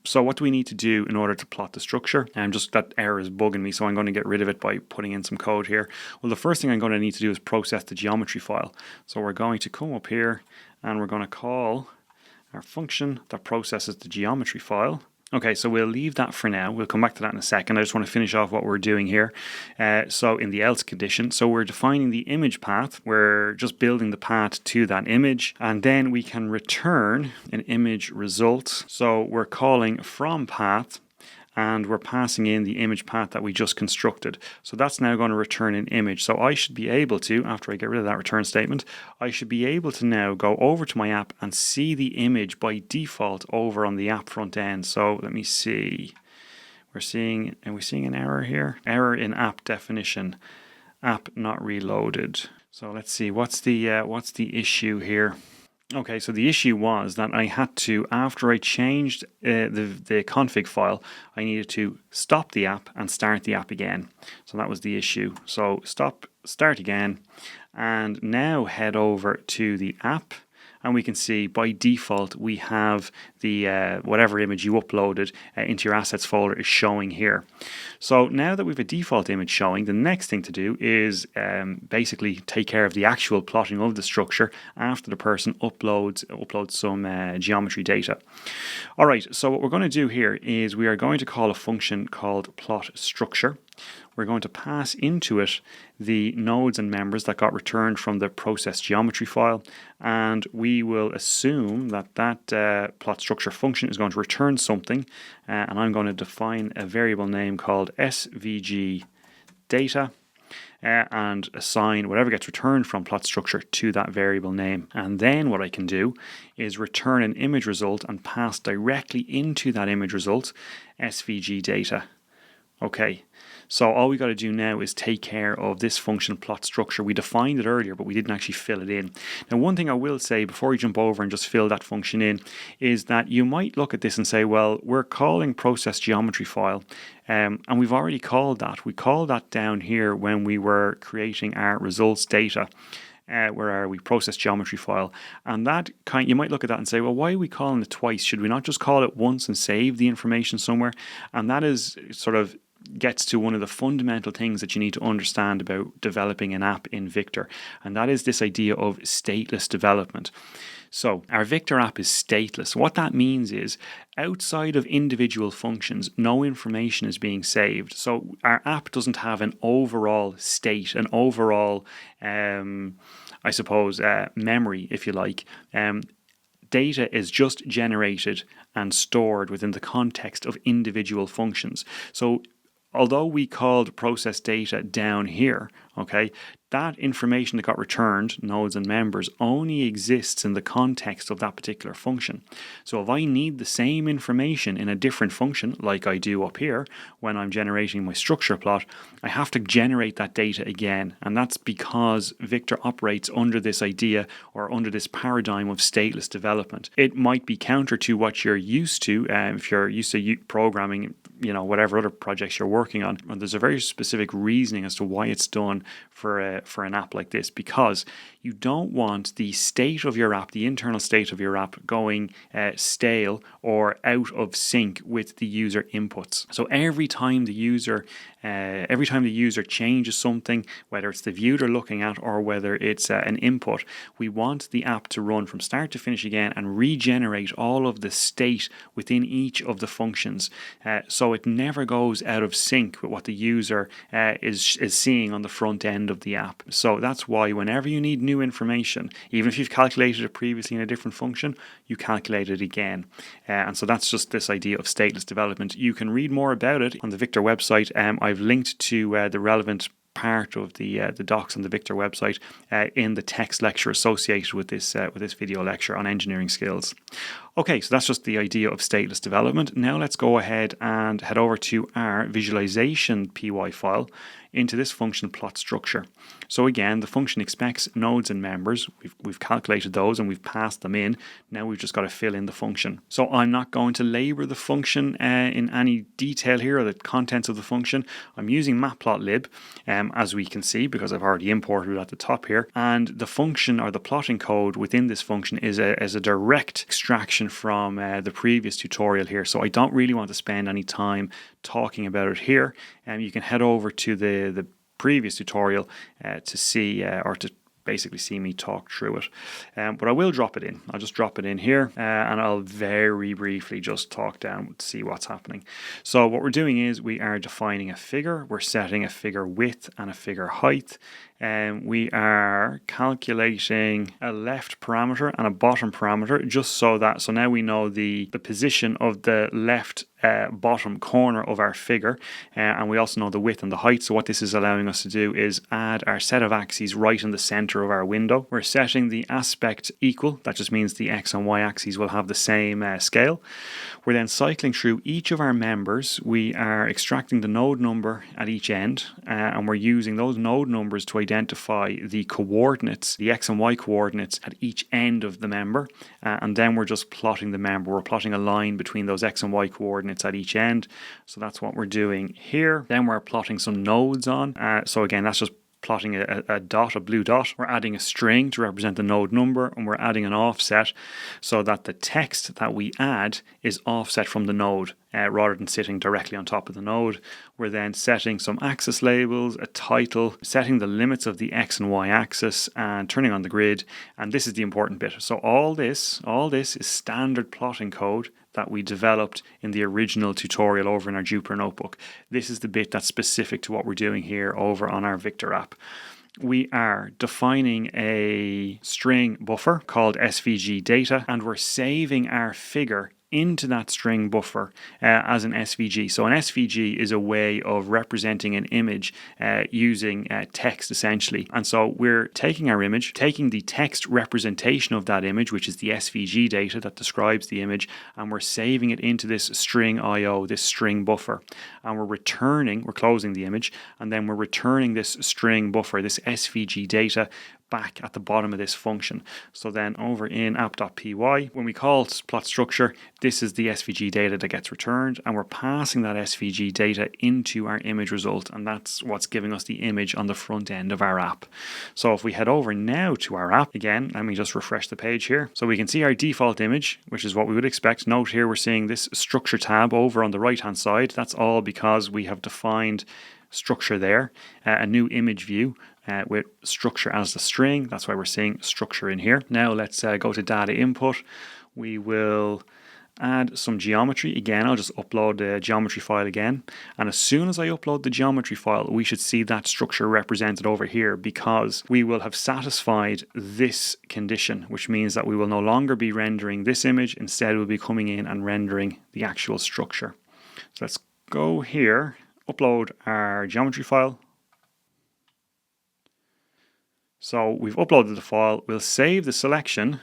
Speaker 1: So what do we need to do in order to plot the structure? Just that error is bugging me, so I'm going to get rid of it by putting in some code here. Well, the first thing I'm going to need to do is process the geometry file. So we're going to come up here and we're going to call our function that processes the geometry file. Okay, so we'll leave that for now. We'll come back to that in a second. I just want to finish off what we're doing here. So in the else condition, so we're defining the image path. We're just building the path to that image, and then we can return an image result. So we're calling from path, and we're passing in the image path that we just constructed. So that's now going to return an image. So I should be able to, after I get rid of that return statement, I should be able to now go over to my app and see the image by default over on the app front end. So let me see. Are we seeing an error here? Error in app definition. App not reloaded. So let's see, what's the issue here? Okay, so the issue was that I had to, after I changed the config file, I needed to stop the app and start the app again. So that was the issue. So stop, start again, and now head over to the app, and we can see by default we have the whatever image you uploaded into your assets folder is showing here. So now that we have a default image showing, the next thing to do is basically take care of the actual plotting of the structure after the person uploads some geometry data. All right, so what we're going to do here is we are going to call a function called plot structure. We're going to pass into it the nodes and members that got returned from the process geometry file, and we will assume that that plot structure function is going to return something, and I'm going to define a variable name called svg data, and assign whatever gets returned from plot structure to that variable name. And then what I can do is return an image result and pass directly into that image result svg data. Okay, so all we got to do now is take care of this function plot structure. We defined it earlier, but we didn't actually fill it in. Now, one thing I will say before we jump over and just fill that function in is that you might look at this and say, well, we're calling process geometry file, and we've already called that. We called that down here when we were creating our results data. Where are we? Process geometry file. And that you might look at that and say, well, why are we calling it twice? Should we not just call it once and save the information somewhere? And that is sort of gets to one of the fundamental things that you need to understand about developing an app in Victor, and that is this idea of stateless development. So our Victor app is stateless. What that means is outside of individual functions, no information is being saved. So our app doesn't have an overall state, an overall, memory, if you like. Data is just generated and stored within the context of individual functions. So although we called process data down here, okay, that information that got returned, nodes and members, only exists in the context of that particular function. So if I need the same information in a different function, like I do up here when I'm generating my structure plot, I have to generate that data again. And that's because Victor operates under this idea or under this paradigm of stateless development. It might be counter to what you're used to if you're used to programming, whatever other projects you're working on. And there's a very specific reasoning as to why it's done for an app like this, because you don't want the state of your app, the internal state of your app, going stale or out of sync with the user inputs. So every time the user changes something, whether it's the view they're looking at or whether it's an input, we want the app to run from start to finish again and regenerate all of the state within each of the functions, so it never goes out of sync with what the user is seeing on the front end of the app. So that's why whenever you need new information, even if you've calculated it previously in a different function, you calculate it again. And so that's just this idea of stateless development. You can read more about it on the Victor website. I've linked to the relevant part of the docs on the Victor website in the text lecture associated with this video lecture on engineering skills. Okay, so that's just the idea of stateless development. Now let's go ahead and head over to our visualization PY file into this function plot structure. So again, the function expects nodes and members. We've calculated those and we've passed them in. Now we've just got to fill in the function. So I'm not going to labor the function in any detail here, or the contents of the function. I'm using matplotlib, as we can see, because I've already imported it at the top here. And the function, or the plotting code within this function, is a direct extraction from the previous tutorial here. So I don't really want to spend any time talking about it here. You can head over to the previous tutorial to see or to basically see me talk through it. But I will drop it in. I'll just drop it in here and I'll very briefly just talk down to see what's happening. So what we're doing is we are defining a figure. We're setting a figure width and a figure height. And we are calculating a left parameter and a bottom parameter just so now we know the position of the left bottom corner of our figure, and we also know the width and the height. So what this is allowing us to do is add our set of axes right in the center of our window. We're setting the aspect equal. That just means the x and y axes will have the same scale. We're then cycling through each of our members. We are extracting the node number at each end, and we're using those node numbers to identify the coordinates, the x and y coordinates at each end of the member, and then we're just plotting the member. We're plotting a line between those x and y coordinates at each end. So that's what we're doing here. Then we're plotting some nodes on. So again, that's just plotting a dot, a blue dot. We're adding a string to represent the node number, and we're adding an offset so that the text that we add is offset from the node rather than sitting directly on top of the node. We're then setting some axis labels, a title, setting the limits of the x and y axis, and turning on the grid. And this is the important bit. So all this is standard plotting code that we developed in the original tutorial over in our Jupyter notebook. This is the bit that's specific to what we're doing here over on our Viktor app. We are defining a string buffer called SVG data, and we're saving our figure into that string buffer as an SVG. So an SVG is a way of representing an image using text essentially. And so we're taking our image, taking the text representation of that image, which is the SVG data that describes the image, and we're saving it into this string IO, this string buffer. And we're closing the image, and then we're returning this string buffer, this SVG data, back at the bottom of this function. So then over in app.py, when we call plot structure, this is the SVG data that gets returned, and we're passing that SVG data into our image result, and that's what's giving us the image on the front end of our app. So if we head over now to our app, again, let me just refresh the page here. So we can see our default image, which is what we would expect. Note here we're seeing this structure tab over on the right hand side. That's all because we have defined structure there, a new image view with structure as the string. That's why we're seeing structure in here. Now let's go to data input. We will add some geometry. Again, I'll just upload the geometry file again. And as soon as I upload the geometry file, we should see that structure represented over here, because we will have satisfied this condition, which means that we will no longer be rendering this image. Instead, we'll be coming in and rendering the actual structure. So let's go here, upload our geometry file. So we've uploaded the file. We'll save the selection,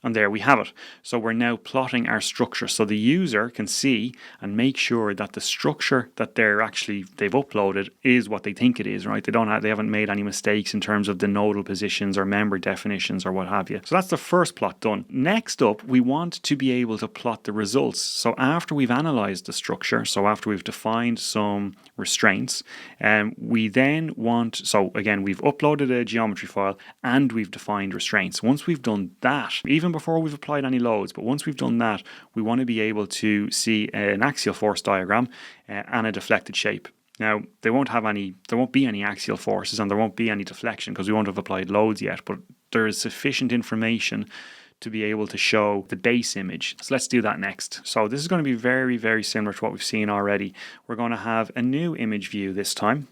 Speaker 1: and there we have it. So we're now plotting our structure, so the user can see and make sure that the structure that they've uploaded is what they think it is, right? They haven't made any mistakes in terms of the nodal positions or member definitions or what have you. So that's the first plot done. Next up, we want to be able to plot the results. So after we've analyzed the structure, so after we've defined some restraints, we then want, so again, we've uploaded a geometry file and we've defined restraints. Once we've done that, even before we've applied any loads, but once we've done that, we want to be able to see an axial force diagram and a deflected shape. Now, there won't be any axial forces and there won't be any deflection because we won't have applied loads yet, but there is sufficient information to be able to show the base image. So let's do that next. So this is going to be very, very similar to what we've seen already. We're going to have a new image view this time.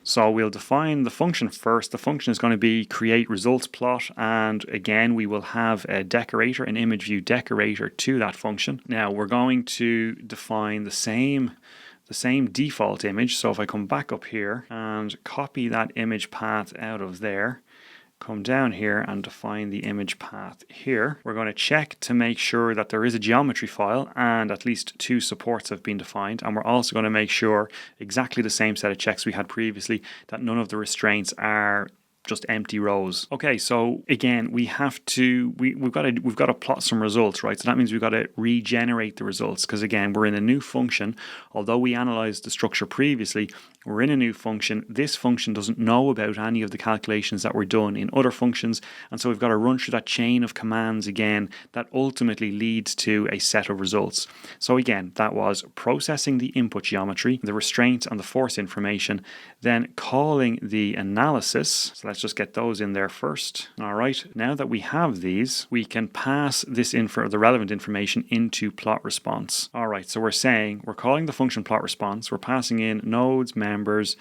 Speaker 1: So we'll define the function first. The function is going to be create results plot, and again we will have a decorator, an image view decorator to that function. Now we're going to define the same default image. So if I come back up here and copy that image path out of there, come down here and define the image path here. We're going to check to make sure that there is a geometry file and at least 2 supports have been defined. And we're also going to make sure, exactly the same set of checks we had previously, that none of the restraints are just empty rows. Okay, so again, we've got to plot some results, right? So that means we've got to regenerate the results, because again, we're in a new function. Although we analyzed the structure previously, we're in a new function. This function doesn't know about any of the calculations that were done in other functions, and so we've got to run through that chain of commands again that ultimately leads to a set of results. So again, that was processing the input geometry, the restraints and the force information, then calling the analysis. So let's let's just get those in there first. All right, now that we have these, we can pass this the relevant information into plot response. All right, so we're calling the function plot response. We're passing in nodes, members,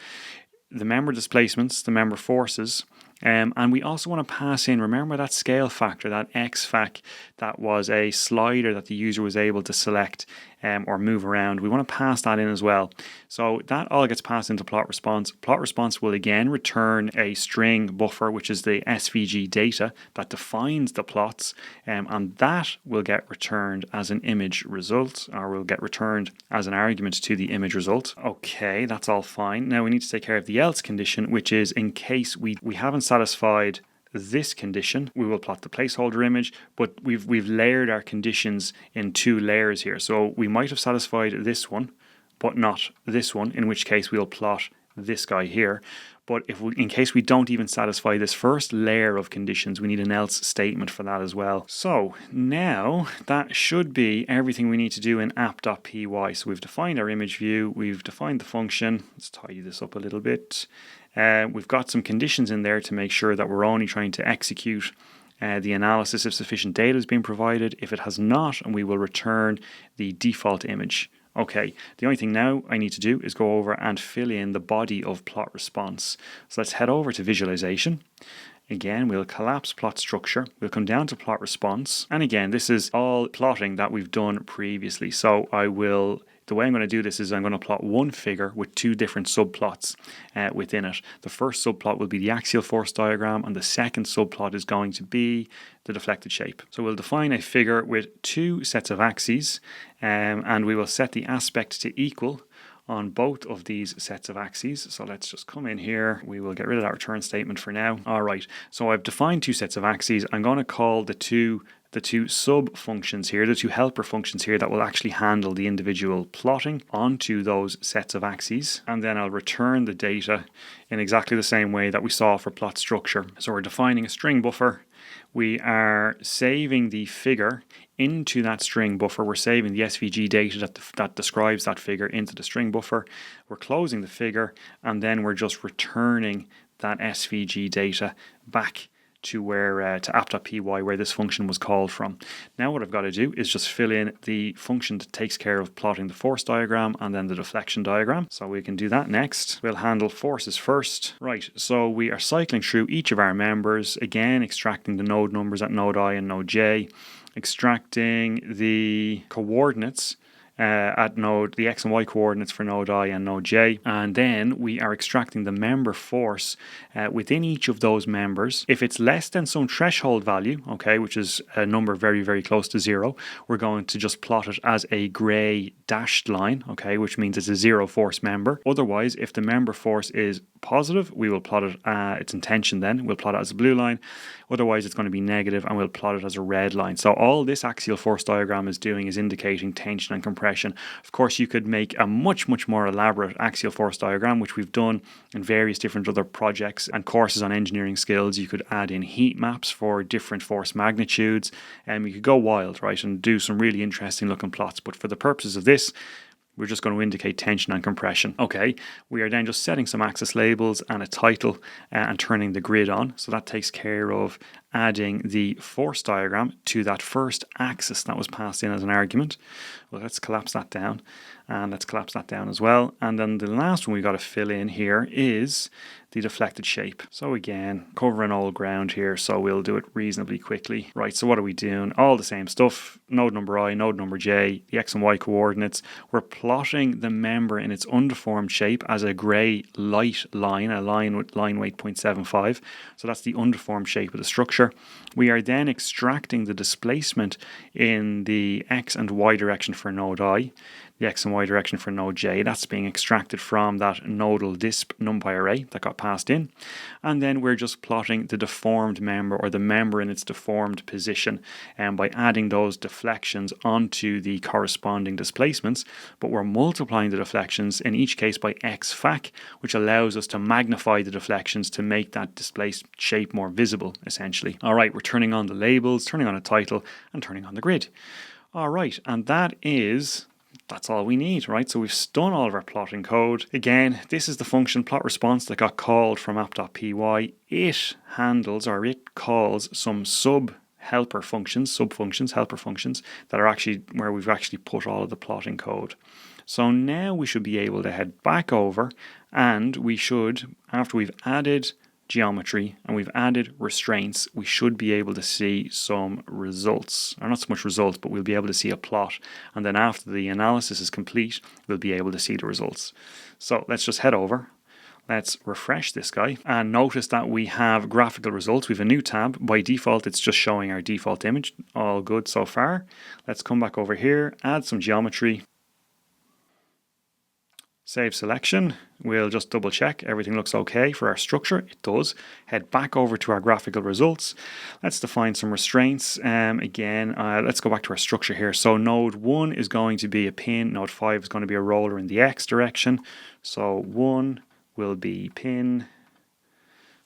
Speaker 1: the member displacements, the member forces, and we also want to pass in, remember that scale factor, that x-fac, that was a slider that the user was able to select or move around. We want to pass that in as well. So that all gets passed into plot response. Plot response will again return a string buffer, which is the SVG data that defines the plots, and that will get returned as an image result, or will get returned as an argument to the image result. Okay, that's all fine. Now we need to take care of the else condition, which is in case we haven't satisfied this condition, we will plot the placeholder image, but we've layered our conditions in 2 layers here. So we might have satisfied this one, but not this one, in which case we'll plot this guy here. But in case we don't even satisfy this first layer of conditions, we need an else statement for that as well. So now that should be everything we need to do in app.py. So we've defined our image view, we've defined the function. Let's tidy this up a little bit. We've got some conditions in there to make sure that we're only trying to execute the analysis if sufficient data has been provided. If it has not, and we will return the default image. Okay, the only thing now I need to do is go over and fill in the body of plot response. So let's head over to visualization. Again, we'll collapse plot structure. We'll come down to plot response. And again, this is all plotting that we've done previously. So the way I'm going to do this is I'm going to plot one figure with 2 different subplots within it. The first subplot will be the axial force diagram, and the second subplot is going to be the deflected shape. So we'll define a figure with 2 sets of axes, and we will set the aspect to equal on both of these sets of axes. So let's just come in here. We will get rid of that return statement for now. All right, so I've defined 2 sets of axes. I'm going to call the two sub functions here, the 2 helper functions here that will actually handle the individual plotting onto those sets of axes. And then I'll return the data in exactly the same way that we saw for plot structure. So we're defining a string buffer. We are saving the figure into that string buffer. We're saving the SVG data that describes that figure into the string buffer. We're closing the figure, and then we're just returning that SVG data back to app.py where this function was called from. Now what I've got to do is just fill in the function that takes care of plotting the force diagram and then the deflection diagram. So we can do that next. We'll handle forces first. Right, so we are cycling through each of our members, again extracting the node numbers at node I and node J, extracting the coordinates at node, the X and Y coordinates for node I and node J, and then we are extracting the member force within each of those members. If it's less than some threshold value, okay, which is a number very, very close to 0, we're going to just plot it as a grey dashed line, okay, which means it's a 0 force member. Otherwise, if the member force is positive, we will plot it, its intention then, we'll plot it as a blue line. Otherwise, it's going to be negative and we'll plot it as a red line. So all this axial force diagram is doing is indicating tension and compression. Of course, you could make a much, much more elaborate axial force diagram, which we've done in various different other projects and courses on engineering skills. You could add in heat maps for different force magnitudes, and you could go wild, right, and do some really interesting looking plots. But for the purposes of this, we're just going to indicate tension and compression. Okay, we are then just setting some axis labels and a title and turning the grid on. So that takes care of adding the force diagram to that first axis that was passed in as an argument. Well, let's collapse that down, and let's collapse that down as well. And then the last one we've got to fill in here is the deflected shape. So again, covering old ground here, so we'll do it reasonably quickly. Right, so what are we doing? All the same stuff. Node number I, node number J, the X and Y coordinates. We're plotting the member in its undeformed shape as a grey light line, a line with line weight 0.75. So that's the undeformed shape of the structure. We are then extracting the displacement in the X and Y direction for node I, the X and Y direction for node J. That's being extracted from that nodal disp numpy array that got passed in. And then we're just plotting the deformed member, or the member in its deformed position, by adding those deflections onto the corresponding displacements. But we're multiplying the deflections in each case by x-fac, which allows us to magnify the deflections to make that displaced shape more visible, essentially. All right, we're turning on the labels, turning on a title, and turning on the grid. All right, and that is that's all we need, right? So we've done all of our plotting code. Again, this is the function plot response that got called from app.py. It handles, or it calls, some helper functions that are actually where we've actually put all of the plotting code. So now we should be able to head back over, and we should, after we've added geometry and we've added restraints, we should be able to see some results, or not so much results, but we'll be able to see a plot, and then after the analysis is complete, we'll be able to see the results. So let's just head over. Let's refresh this guy and notice that we have graphical results. We have a new tab. By default, it's just showing our default image. All good so far. Let's come back over here, add some geometry. Save selection. We'll just double check everything looks okay for our structure. It does. Head back over to our graphical results. Let's define some restraints. Again, let's go back to our structure here. So node 1 is going to be a pin. Node 5 is going to be a roller in the X direction. So 1 will be pin.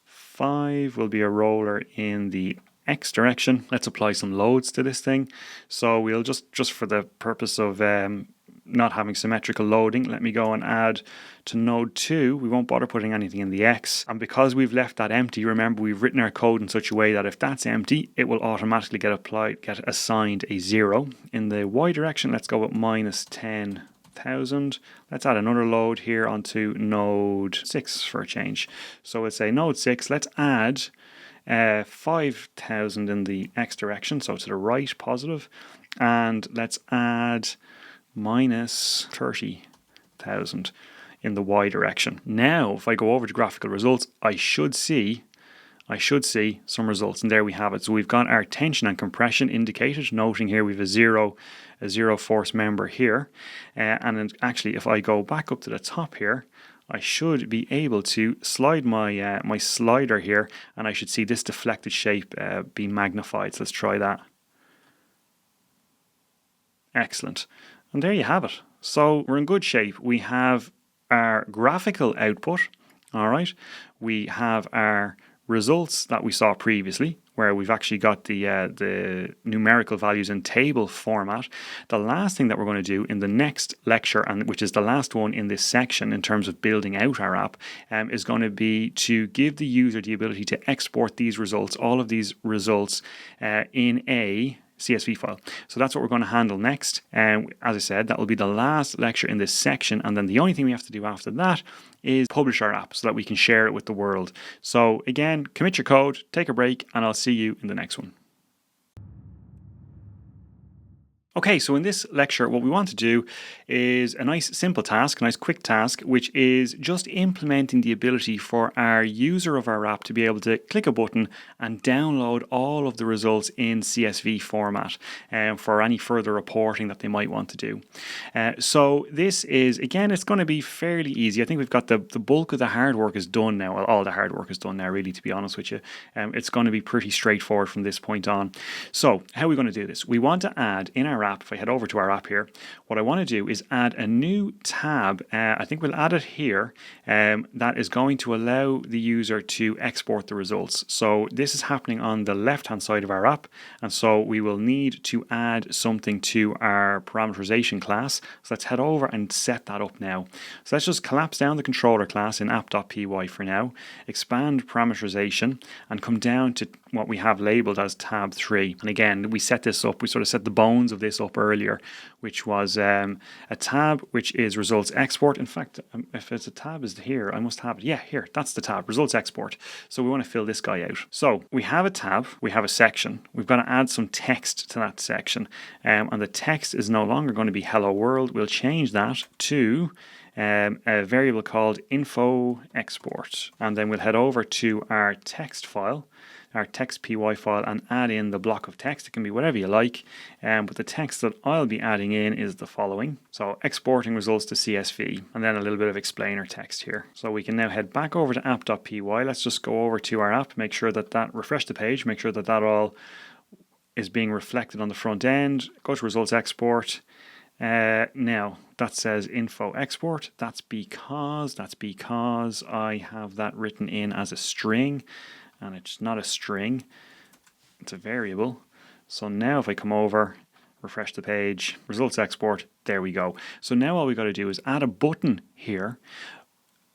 Speaker 1: 5 will be a roller in the X direction. Let's apply some loads to this thing. So we'll just for the purpose of not having symmetrical loading, let me go and add to node 2. We won't bother putting anything in the X, and because we've left that empty, remember we've written our code in such a way that if that's empty, it will automatically get assigned a 0. In the Y direction, let's go with minus 10,000. Let's add another load here onto node 6 for a change. So we'll say node 6, let's add 5,000 in the X direction, so to the right, positive, and let's add minus 30,000 in the Y direction. Now, if I go over to graphical results, I should see some results, and there we have it. So we've got our tension and compression indicated, noting here we have a zero force member here, and then actually if I go back up to the top here, I should be able to slide my my slider here, and I should see this deflected shape be magnified. So let's try that. Excellent. And there you have it. So we're in good shape. We have our graphical output, all right. We have our results that we saw previously, where we've actually got the numerical values in table format. The last thing that we're going to do in the next lecture, and which is the last one in this section in terms of building out our app, is going to be to give the user the ability to export these results, all of these results, in a CSV file. So that's what we're going to handle next. And as I said, that will be the last lecture in this section. And then the only thing we have to do after that is publish our app so that we can share it with the world. So again, commit your code, take a break, and I'll see you in the next one. Okay, so in this lecture, what we want to do is a nice simple task, a nice quick task, which is just implementing the ability for our user of our app to be able to click a button and download all of the results in CSV format for any further reporting that they might want to do. So this is, again, it's going to be fairly easy. I think we've got the bulk of the hard work is done now. Well, all the hard work is done now, really, to be honest with you. It's going to be pretty straightforward from this point on. So how are we going to do this? We want to add in our app, if I head over to our app here, what I want to do is add a new tab. I think we'll add it here, that is going to allow the user to export the results. So this is happening on the left hand side of our app, and so we will need to add something to our parameterization class. So let's head over and set that up now. So let's just collapse down the controller class in app.py for now, expand parameterization, and come down to what we have labeled as tab 3. And again, we set this up, we sort of set the bones of this up earlier, which was a tab which is results export. In fact, if it's a tab is here, I must have it. Yeah, here, that's the tab, results export. So we want to fill this guy out. So we have a tab, we have a section, we've got to add some text to that section, and the text is no longer going to be hello world. We'll change that to a variable called info export, and then we'll head over to our text file, our text.py file, and add in the block of text. It can be whatever you like, but the text that I'll be adding in is the following. So exporting results to CSV, and then a little bit of explainer text here. So we can now head back over to app.py. Let's just go over to our app, make sure that refresh the page, make sure that all is being reflected on the front end. Go to results export. Now that says info export. That's because I have that written in as a string, and it's not a string, it's a variable. So now if I come over, refresh the page, results export, there we go. So now all we got to do is add a button here,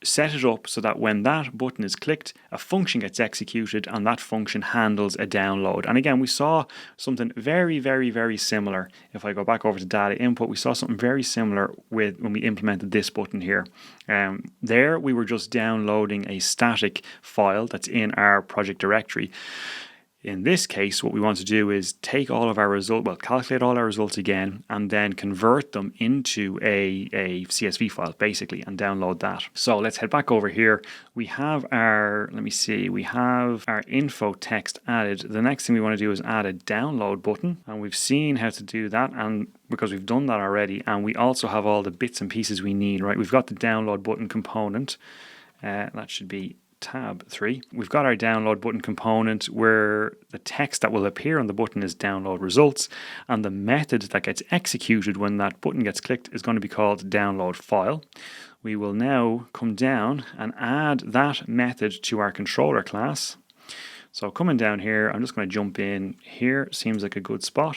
Speaker 1: set it up so that when that button is clicked, a function gets executed and that function handles a download. And again, we saw something very, very, very similar. If I go back over to data input, we saw something very similar with when we implemented this button here. There we were just downloading a static file that's in our project directory. In this case, what we want to do is take all of our results, calculate all our results again, and then convert them into a CSV file, basically, and download that. So let's head back over here. We have our, we have our info text added. The next thing we want to do is add a download button, and we've seen how to do that, and because we've done that already, and we also have all the bits and pieces we need, right? We've got the download button component. That should be tab 3. We've got our download button component where the text that will appear on the button is download results, and the method that gets executed when that button gets clicked is going to be called download file. We will now come down and add that method to our controller class. So coming down here, I'm just going to jump in here. Seems like a good spot.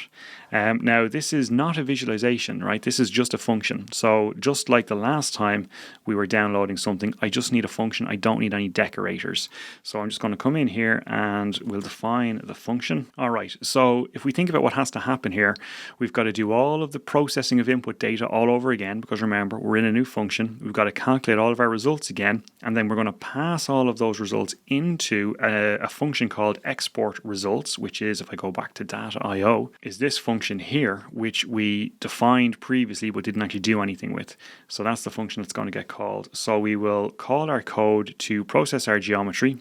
Speaker 1: Now this is not a visualization, right? This is just a function. So just like the last time we were downloading something, I just need a function. I don't need any decorators. So I'm just going to come in here and we'll define the function. All right. So if we think about what has to happen here, we've got to do all of the processing of input data all over again, because remember, we're in a new function. We've got to calculate all of our results again, and then we're going to pass all of those results into a function called export results, which is, if I go back to data.io, is this function here, which we defined previously but didn't actually do anything with. So that's the function that's going to get called. So we will call our code to process our geometry,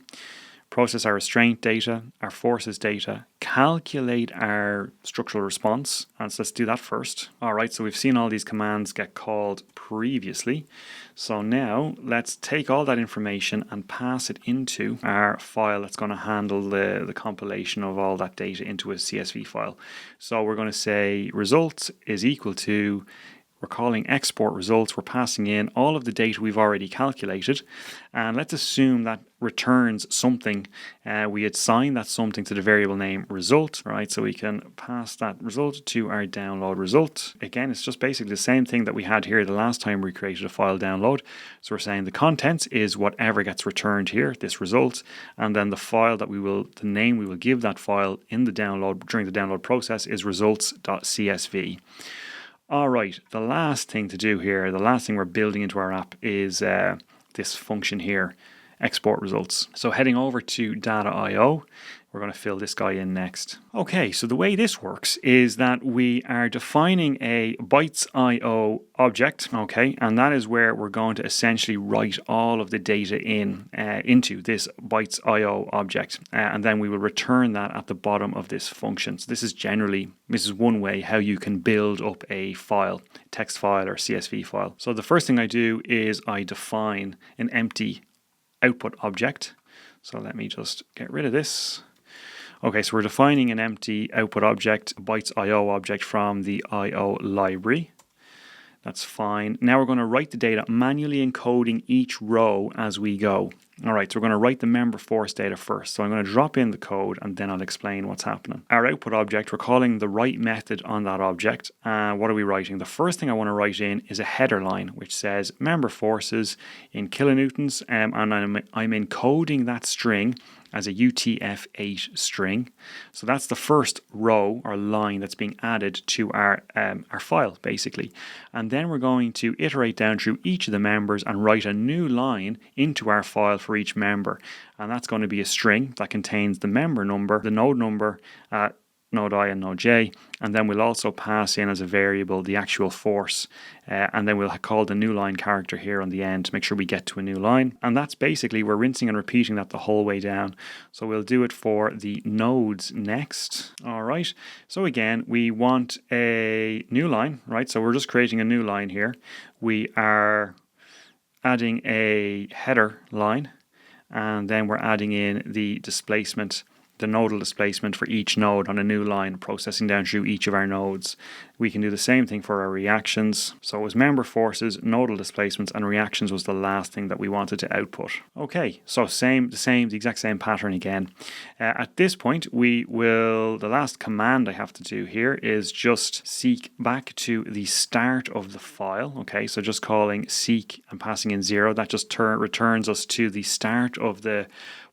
Speaker 1: process our restraint data, our forces data, calculate our structural response. And so let's do that first. All right, so we've seen all these commands get called previously. So now let's take all that information and pass it into our file that's going to handle the compilation of all that data into a CSV file. So we're going to say results is equal to, we're calling export results. We're passing in all of the data we've already calculated. And let's assume that returns something. We assign that something to the variable name result, right? So we can pass that result to our download result. Again, it's just basically the same thing that we had here the last time we created a file download. So we're saying the contents is whatever gets returned here, this result, and then the file that the name we will give that file in the download during the download process is results.csv. All right, the last thing to do here, the last thing we're building into our app is this function here, export results. So heading over to data.io, we're going to fill this guy in next. Okay, so the way this works is that we are defining a bytes.io object, okay, and that is where we're going to essentially write all of the data into this bytes.io object, and then we will return that at the bottom of this function. So this is one way how you can build up a file, text file or CSV file. So the first thing I do is I define an empty output object. So let me just get rid of this. Okay, so we're defining an empty output object, a bytes.io object from the IO library. That's fine. Now we're going to write the data, manually encoding each row as we go. All right, so we're going to write the member force data first. So I'm going to drop in the code and then I'll explain what's happening. Our output object, we're calling the write method on that object. What are we writing? The first thing I want to write in is a header line, which says member forces in kilonewtons, and I'm encoding that string as a UTF-8 string. So that's the first row or line that's being added to our file, basically. And then we're going to iterate down through each of the members and write a new line into our file for each member. And that's going to be a string that contains the member number, the node number, node I and node J, and then we'll also pass in as a variable the actual force, and then we'll call the new line character here on the end to make sure we get to a new line. And that's basically, we're rinsing and repeating that the whole way down. So we'll do it for the nodes next. All right, so again, we want a new line, right? So we're just creating a new line here. We are adding a header line, and then we're adding in the displacement the nodal displacement for each node on a new line, processing down through each of our nodes. We can do the same thing for our reactions. So it was member forces, nodal displacements, and reactions was the last thing that we wanted to output. Okay, so the exact same pattern again. At this point, the last command I have to do here is just seek back to the start of the file. Okay, so just calling seek and passing in 0, that just returns us to the start of the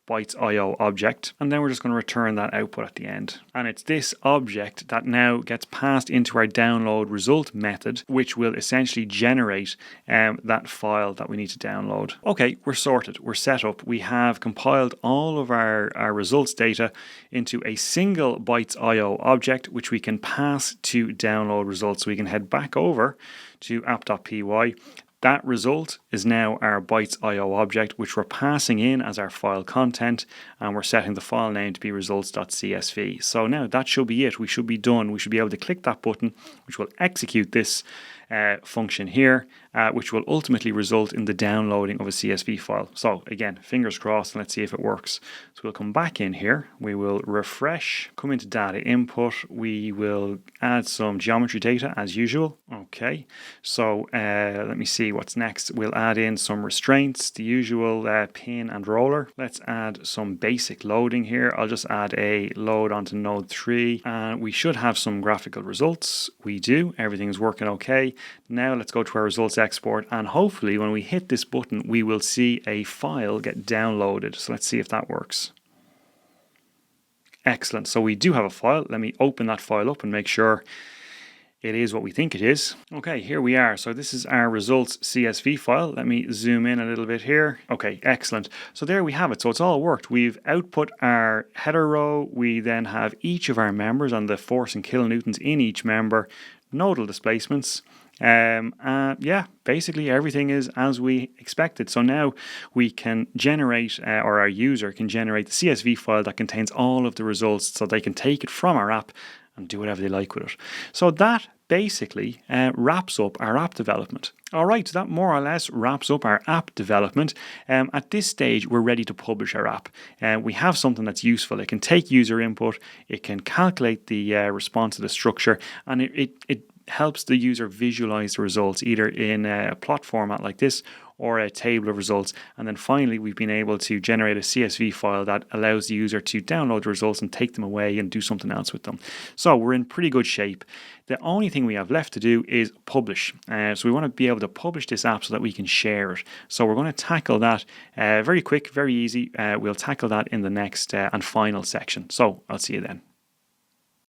Speaker 1: bytes.io object, and then we're just going to return that output at the end. And it's this object that now gets passed into our download result method, which will essentially generate that file that we need to download. Okay, we're sorted, we're set up. We have compiled all of our results data into a single bytes.io object, which we can pass to download results. So we can head back over to app.py. That result is now our bytes.io object, which we're passing in as our file content, and we're setting the file name to be results.csv. So now that should be it. We should be done. We should be able to click that button, which will execute this function here, which will ultimately result in the downloading of a CSV file. So again, fingers crossed, and let's see if it works. So we'll come back in here, we will refresh, come into data input, we will add some geometry data as usual. Okay, so let me see what's next. We'll add in some restraints, the usual pin and roller. Let's add some basic loading here. I'll just add a load onto node 3, and we should have some graphical results. We do, everything's working okay. Now let's go to our results export, and hopefully when we hit this button we will see a file get downloaded. So let's see if that works. Excellent, so we do have a file. Let me open that file up and make sure it is what we think it is. Okay, here we are. So this is our results CSV file. Let me zoom in a little bit here. Okay, excellent. So there we have it. So it's all worked. We've output our header row. We then have each of our members and the force in kilonewtons in each member, nodal displacements. Yeah, basically everything is as we expected. So now we can generate, or our user can generate the CSV file that contains all of the results, so they can take it from our app and do whatever they like with it. So that basically wraps up our app development. All right, so that more or less wraps up our app development. At this stage, we're ready to publish our app. We have something that's useful. It can take user input, it can calculate the response to the structure, and it helps the user visualize the results either in a plot format like this or a table of results. And then finally, we've been able to generate a CSV file that allows the user to download the results and take them away and do something else with them. So we're in pretty good shape. The only thing we have left to do is publish. So we want to be able to publish this app so that we can share it. So we're going to tackle that very quick, very easy. We'll tackle that in the next and final section. So I'll see you then.